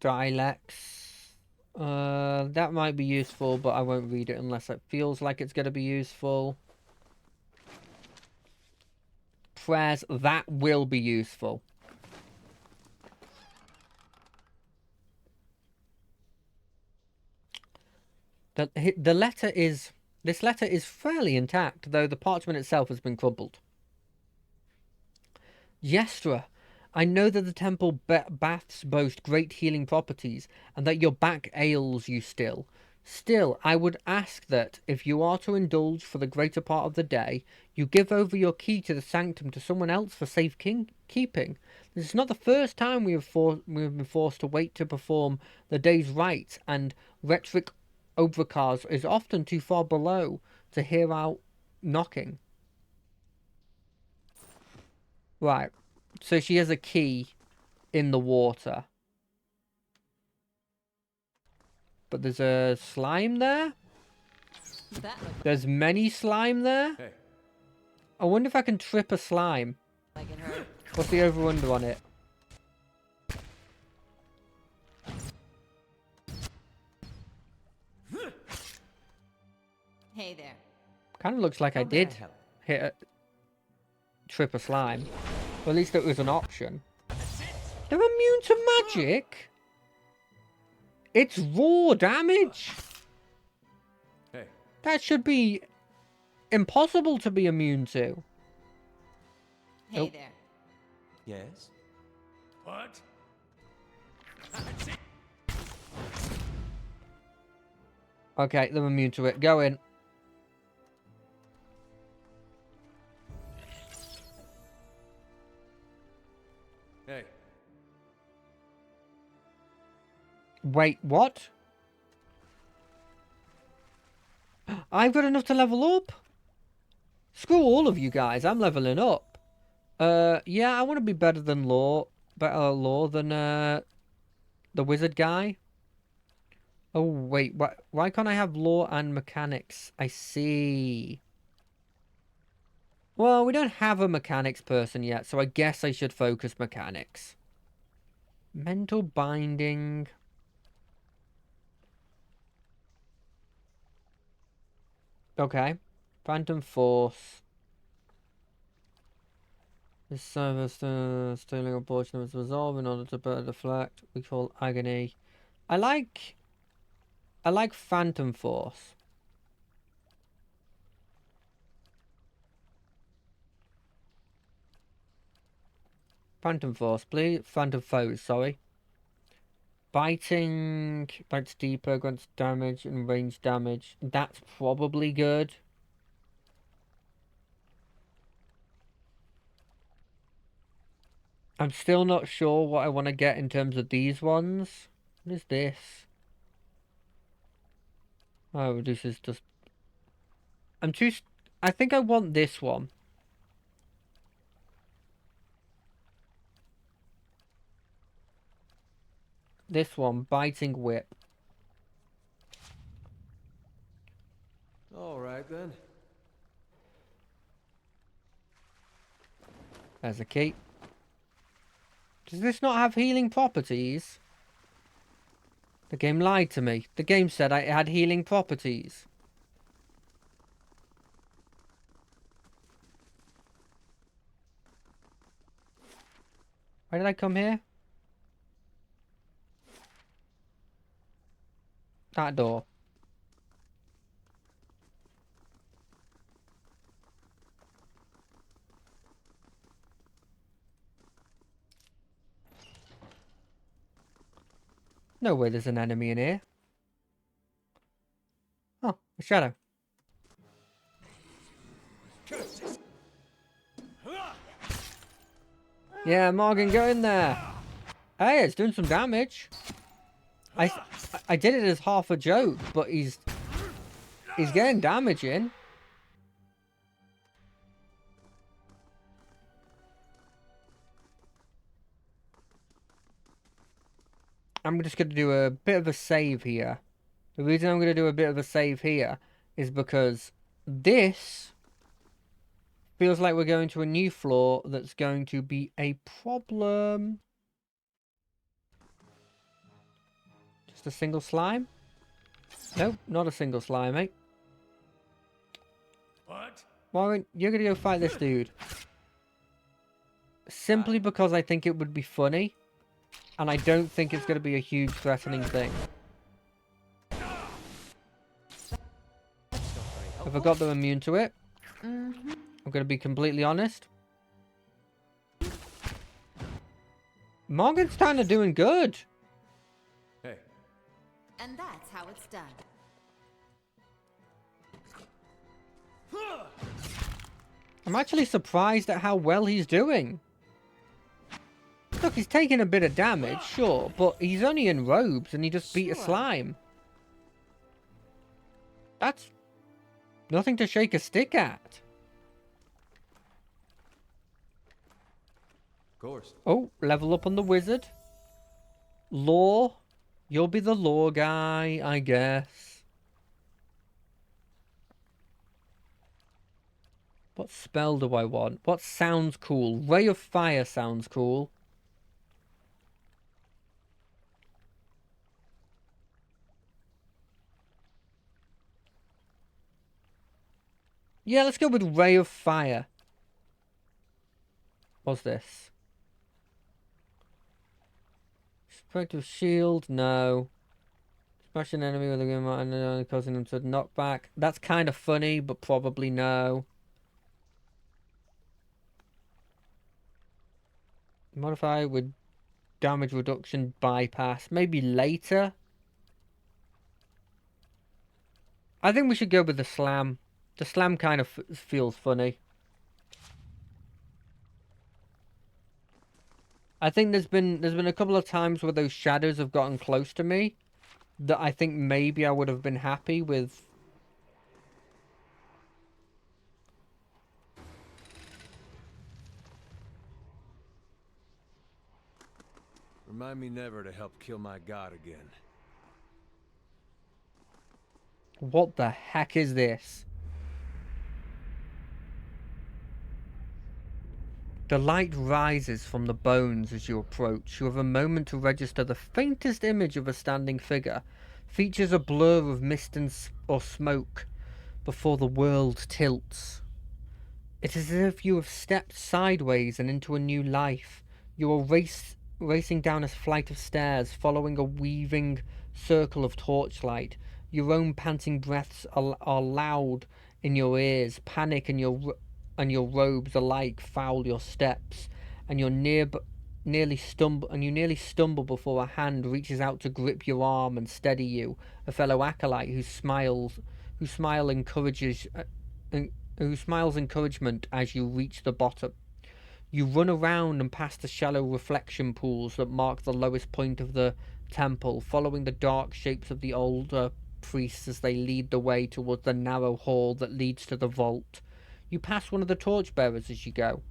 Dialects. That might be useful, but I won't read it unless it feels like it's going to be useful. Prayers, that will be useful. The letter is... this letter is fairly intact, though the parchment itself has been crumpled. Yestra, I know that the temple baths boast great healing properties, and that your back ails you still. Still, I would ask that, if you are to indulge for the greater part of the day, you give over your key to the sanctum to someone else for safe keeping. This is not the first time we have been forced to wait to perform the day's rites, and rhetoric Obrakars is often too far below to hear out knocking. Right. So she has a key in the water. But there's a slime there? That looked There's many slime there? hey. I wonder if I can trip a slime. like it hurt. What's the over-under on it? Hey there. Kind of looks like I How may I did help? hit trip a slime. Or at least it was an option. They're immune to magic? It's raw damage. Hey. That should be impossible to be immune to. Hey Nope. there. Yes? What? Okay, they're immune to it. Go in. Hey. Wait, what? I've got enough to level up? Screw all of you guys, I'm leveling up. Yeah, I want to be better than better law than, the wizard guy. Oh, wait, why can't I have law and mechanics? I see. Well, we don't have a mechanics person yet, so I guess I should focus mechanics. Mental binding... okay. Phantom Force. This service stealing a portion of its resolve in order to better deflect. We call agony. I like Phantom Force. Phantom Force, please. Phantom Foes, sorry. Biting, bites deeper, grants damage and range damage. That's probably good. I'm still not sure what I want to get in terms of these ones. What is this? Oh, reduces just... I think I want this one. This one, Biting Whip. All right then. There's a key. Does this not have healing properties? The game lied to me. The game said it had healing properties. Why did I come here? That door. No way there's an enemy in here. Oh, a shadow. Yeah, Morgan, go in there. Hey, it's doing some damage. I did it as half a joke, but he's getting damage in. I'm just going to do a bit of a save here. The reason I'm going to do a bit of a save here is because this feels like we're going to a new floor that's going to be a problem. Just a single slime? Nope, not a single slime, mate. What? Warren, you're going to go fight this dude. Simply because I think it would be funny. And I don't think it's going to be a huge threatening thing. I forgot they're immune to it. I'm going to be completely honest. Morgan's kind of doing good. Hey. And that's how it's done. I'm actually surprised at how well he's doing. Look, he's taking a bit of damage, sure, but he's only in robes and he just beat a slime. That's nothing to shake a stick at. Of course. Oh, level up on the wizard. Lore. You'll be the lore guy, I guess. What spell do I want? What sounds cool? Ray of Fire sounds cool. Yeah, let's go with Ray of Fire. What's this? Protective shield? No. Smash an enemy with a green mark and causing them to knock back. That's kind of funny, but probably no. Modify with damage reduction bypass. Maybe later. I think we should go with the slam. The slam kind of feels funny. I think there's been a couple of times where those shadows have gotten close to me that I think maybe I would have been happy with. Remind me never to help kill my god again. What the heck is this? The light rises from the bones as you approach. You have a moment to register the faintest image of a standing figure. Features a blur of mist or smoke before the world tilts. It is as if you have stepped sideways and into a new life. You are racing down a flight of stairs, following a weaving circle of torchlight. Your own panting breaths are loud in your ears. Panic and your robes alike foul your steps, and you nearly stumble before a hand reaches out to grip your arm and steady you. A fellow acolyte who smiles encouragement as you reach the bottom. You run around and past the shallow reflection pools that mark the lowest point of the temple, following the dark shapes of the older priests as they lead the way towards the narrow hall that leads to the vault. You pass one of the torchbearers as you go.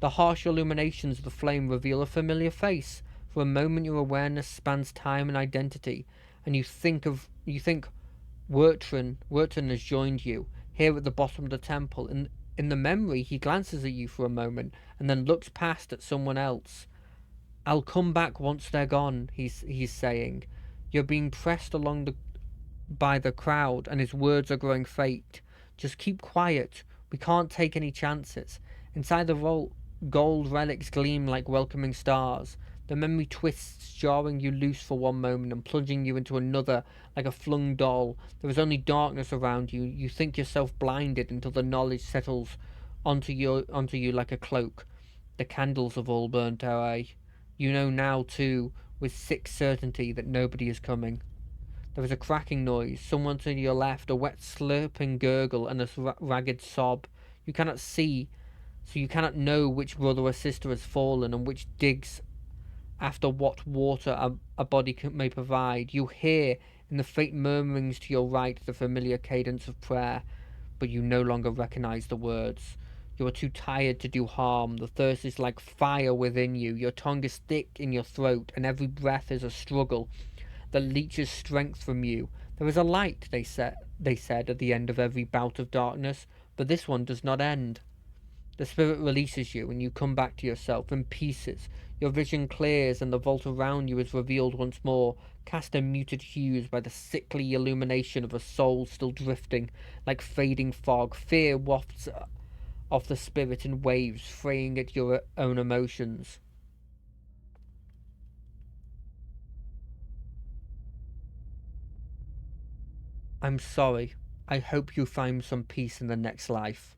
The harsh illuminations of the flame reveal a familiar face. For a moment your awareness spans time and identity, and you think Wertran has joined you, here at the bottom of the temple. In the memory, he glances at you for a moment, and then looks past at someone else. I'll come back once they're gone, he's saying. You're being pressed along by the crowd, and his words are growing faint. Just keep quiet. We can't take any chances. Inside the vault, gold relics gleam like welcoming stars. The memory twists, jarring you loose for one moment and plunging you into another like a flung doll. There is only darkness around you. You think yourself blinded until the knowledge settles onto you like a cloak. The candles have all burnt away. You know now, too, with sick certainty, that nobody is coming. There is a cracking noise, someone to your left, a wet slurping gurgle, and a ragged sob. You cannot see, so you cannot know which brother or sister has fallen and which digs after what water a body may provide. You hear, in the faint murmurings to your right, the familiar cadence of prayer, but you no longer recognize the words. You are too tired to do harm. The thirst is like fire within you. Your tongue is thick in your throat, and every breath is a struggle that leeches strength from you. There is a light, they said at the end of every bout of darkness, but this one does not end. The spirit releases you, and you come back to yourself in pieces. Your vision clears, and the vault around you is revealed once more, cast in muted hues by the sickly illumination of a soul still drifting, like fading fog. Fear wafts off the spirit in waves, fraying at your own emotions. I'm sorry. I hope you find some peace in the next life.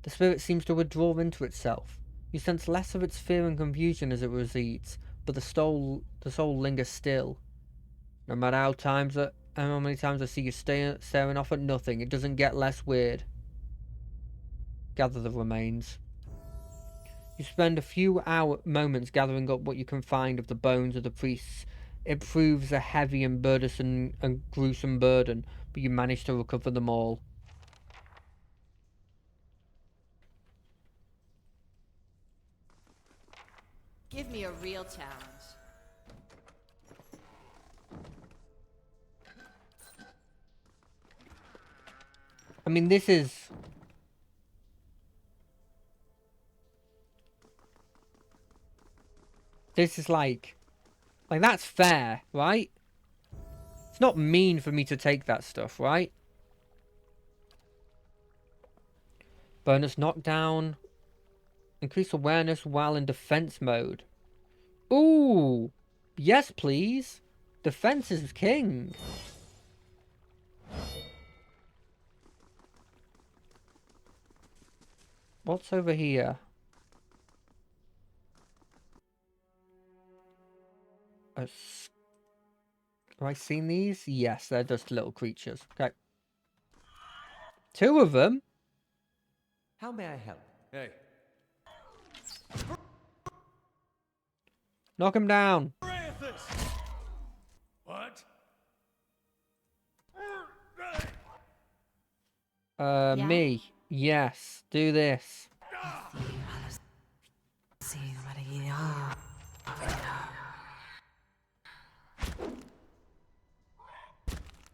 The spirit seems to withdraw into itself. You sense less of its fear and confusion as it recedes, but the soul lingers still. No matter how many times I see you staring off at nothing, it doesn't get less weird. Gather the remains. You spend a few moments gathering up what you can find of the bones of the priests. It proves a heavy and burdensome and gruesome burden, but you manage to recover them all. Give me a real challenge. I mean, this is like that's fair, right? It's not mean for me to take that stuff, right? Bonus knockdown. Increase awareness while in defense mode. Ooh! Yes, please. Defense is king. What's over here? Have I seen these? Yes, they're just little creatures. Okay. 2 of them? How may I help? Hey, Knock him down. What? Yeah? Me. Yes. Do this.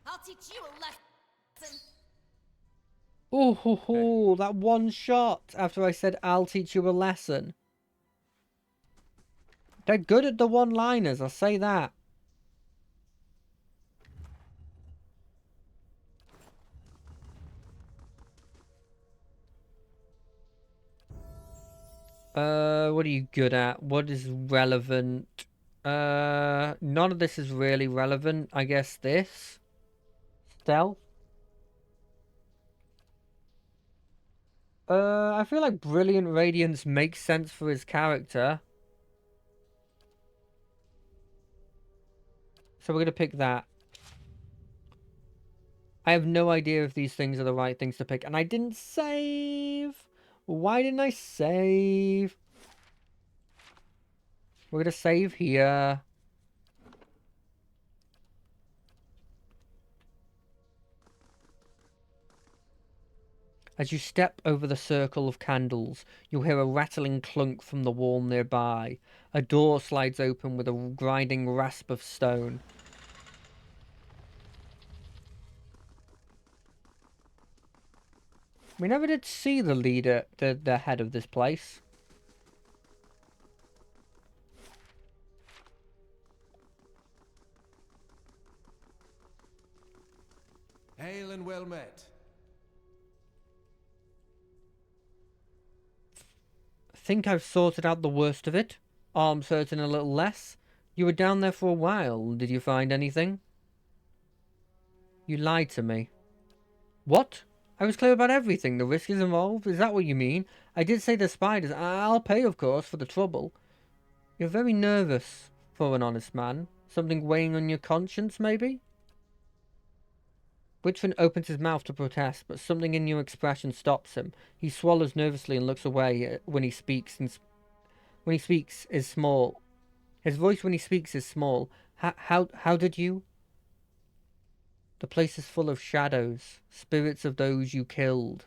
I'll teach you a lesson. Ooh, hoo, hoo, that one shot after I said I'll teach you a lesson. They're good at the one-liners, I'll say that. What are you good at? What is relevant? None of this is really relevant. I guess this. Stealth. I feel like Brilliant Radiance makes sense for his character. So we're gonna pick that. I have no idea if these things are the right things to pick. And I didn't save. Why didn't I save? We're gonna save here. As you step over the circle of candles, you'll hear a rattling clunk from the wall nearby. A door slides open with a grinding rasp of stone. We never did see the leader, the head of this place. Hail and well met. I think I've sorted out the worst of it. Arms hurting a little less. You were down there for a while. Did you find anything? You lied to me. What? I was clear about everything. The risk is involved. Is that what you mean? I did say the spiders. I'll pay, of course, for the trouble. You're very nervous for an honest man. Something weighing on your conscience, maybe? Whitford opens his mouth to protest, but something in your expression stops him. He swallows nervously and looks away when he speaks. When he speaks is small. His voice when he speaks is small. How did you? The place is full of shadows, spirits of those you killed.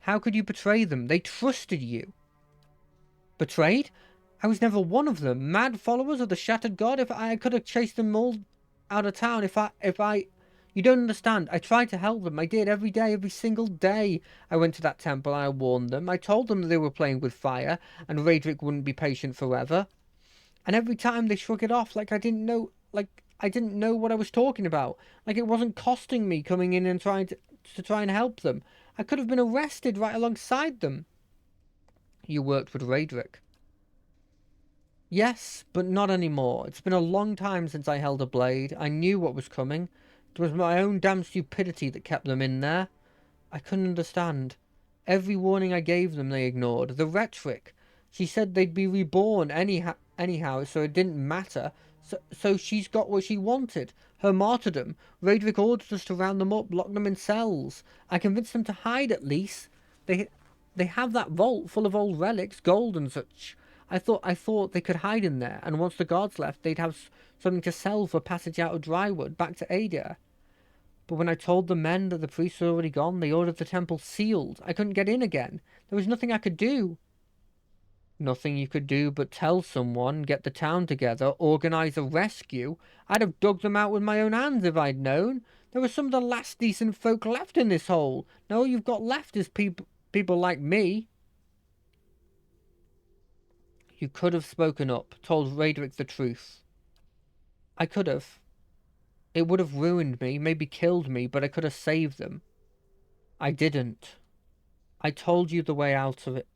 How could you betray them? They trusted you. Betrayed? I was never one of them. Mad followers of the shattered god? If I could have chased them all out of town, You don't understand. I tried to help them. I did every day, every single day. I went to that temple and I warned them. I told them that they were playing with fire and Raedric wouldn't be patient forever. And every time they shrug it off like I didn't know what I was talking about. Like it wasn't costing me coming in and trying to try and help them. I could have been arrested right alongside them. You worked with Raedric. Yes, but not anymore. It's been a long time since I held a blade. I knew what was coming. It was my own damn stupidity that kept them in there. I couldn't understand. Every warning I gave them they ignored. The rhetoric. She said they'd be reborn anyhow, so it didn't matter. So she's got what she wanted. Her martyrdom. Raedric ordered us to round them up, lock them in cells. I convinced them to hide at least. They have that vault full of old relics, gold and such. I thought they could hide in there, and once the guards left, they'd have something to sell for passage out of Drywood back to Adia. But when I told the men that the priests were already gone, they ordered the temple sealed. I couldn't get in again. There was nothing I could do. Nothing you could do but tell someone, get the town together, organise a rescue. I'd have dug them out with my own hands if I'd known. There were some of the last decent folk left in this hole. Now all you've got left is people like me. You could have spoken up, told Raedric the truth. I could have. It would have ruined me, maybe killed me, but I could have saved them. I didn't. I told you the way out of it.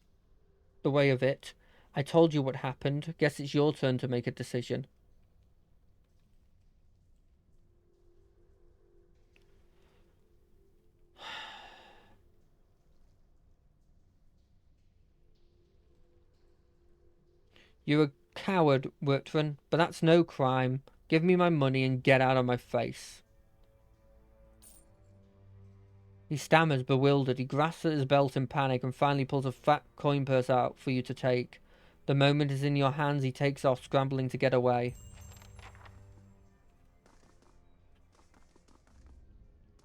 The way of it. I told you what happened. Guess it's your turn to make a decision. You're a coward, Wurtran, but that's no crime. Give me my money and get out of my face. He stammers, bewildered. He grasps at his belt in panic and finally pulls a fat coin purse out for you to take. The moment is in your hands, he takes off, scrambling to get away.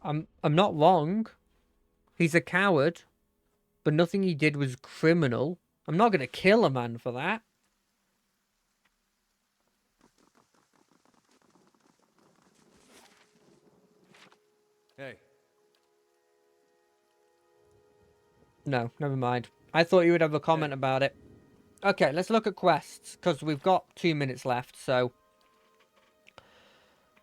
I'm not wrong. He's a coward, but nothing he did was criminal. I'm not going to kill a man for that. Hey. No, never mind. I thought you would have a comment about it. Okay, let's look at quests, because we've got 2 minutes left, so...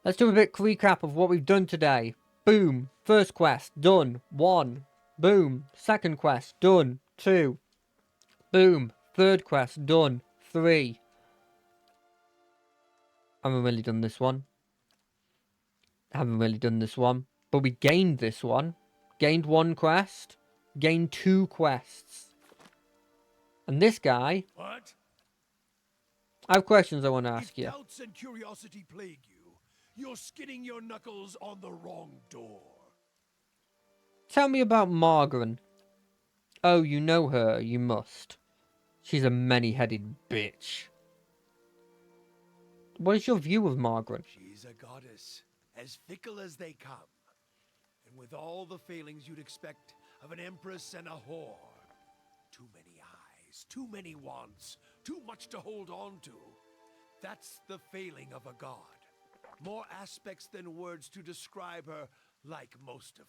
Let's do a bit recap of what we've done today. Boom. First quest, done. 1. Boom. Second quest, done. 2. Boom. Third quest, done. 3. I haven't really done this one. But we gained this one. Gained 1 quest. Gained 2 quests. And this guy... What? I have questions I want to ask you. If doubts and curiosity plague you, you're skinning your knuckles on the wrong door. Tell me about Margaret. Oh, you know her, you must. She's a many-headed bitch. What is your view of Margaret? She's a goddess, as fickle as they come. And with all the failings you'd expect of an empress and a whore. Too many eyes, too many wants, too much to hold on to. That's the failing of a god. More aspects than words to describe her, like most of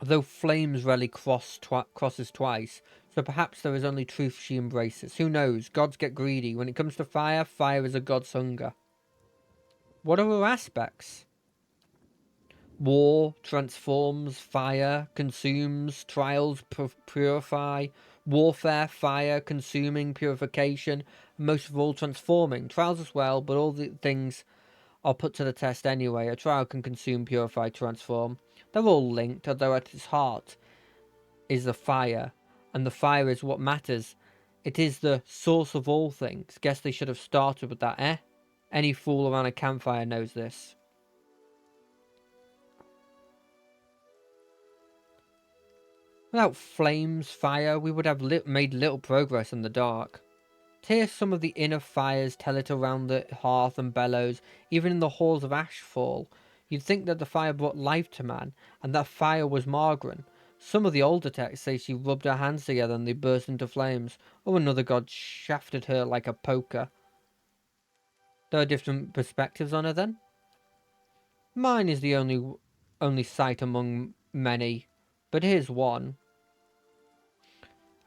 them. Though flames rarely crosses twice, So perhaps there is only truth she embraces. Who knows? Gods get greedy. When it comes to fire, fire is a god's hunger. What are her aspects? War transforms, fire consumes, trials purify, warfare, fire, consuming, purification, and most of all transforming. Trials as well, but all the things are put to the test anyway. A trial can consume, purify, transform. They're all linked, although at its heart is the fire, and the fire is what matters. It is the source of all things. Guess they should have started with that, eh? Any fool around a campfire knows this. Without flames, fire, we would have made little progress in the dark. To hear some of the inner fires tell it around the hearth and bellows, even in the halls of Ashfall, you'd think that the fire brought life to man, and that fire was Margaret. Some of the older texts say she rubbed her hands together and they burst into flames, or another god shafted her like a poker. There are different perspectives on her then. Mine is the only sight among many, but here's one.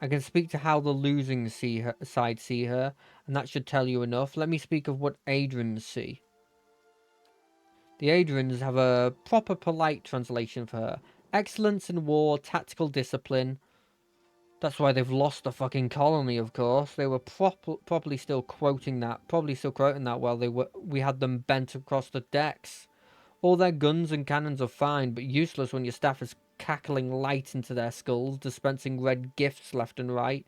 I can speak to how the losing side see her, and that should tell you enough. Let me speak of what Adrians see. The Adrians have a proper polite translation for her. Excellence in war, tactical discipline. That's why they've lost the fucking colony, of course. They were probably still quoting that. While we had them bent across the decks. All their guns and cannons are fine, but useless when your staff is cackling light into their skulls, dispensing red gifts left and right.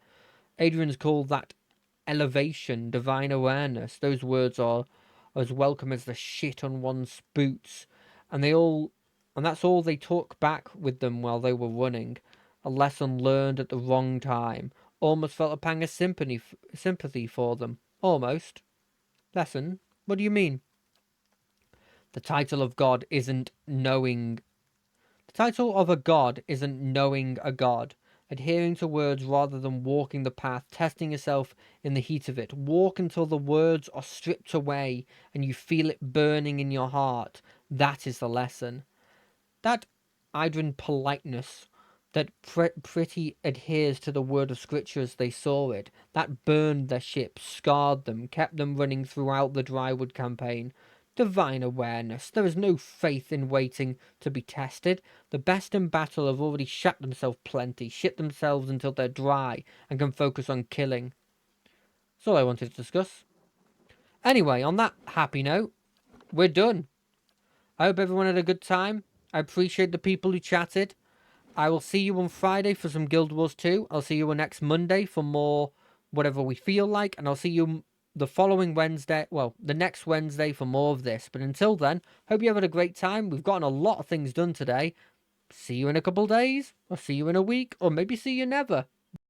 Adrian's called that elevation, divine awareness. Those words are as welcome as the shit on one's boots, and that's all they took back with them while they were running. A lesson learned at the wrong time. Almost felt a pang of sympathy for them. Almost. Lesson? What do you mean? The title of God isn't knowing. The title of a god isn't knowing a god. Adhering to words rather than walking the path, testing yourself in the heat of it. Walk until the words are stripped away and you feel it burning in your heart. That is the lesson. That Idran politeness that pretty adheres to the word of scripture as they saw it, that burned their ships, scarred them, kept them running throughout the Drywood campaign. Divine awareness. There is no faith in waiting to be tested. The best in battle have already shat themselves plenty, shit themselves until they're dry, and can focus on killing. That's all I wanted to discuss. Anyway, on that happy note, we're done. I hope everyone had a good time. I appreciate the people who chatted. I will see you on Friday for some Guild Wars 2. I'll see you on next Monday for more whatever we feel like. And I'll see you the following Wednesday. Well, the next Wednesday for more of this. But until then, hope you have had a great time. We've gotten a lot of things done today. See you in a couple days. Or see you in a week. Or maybe see you never.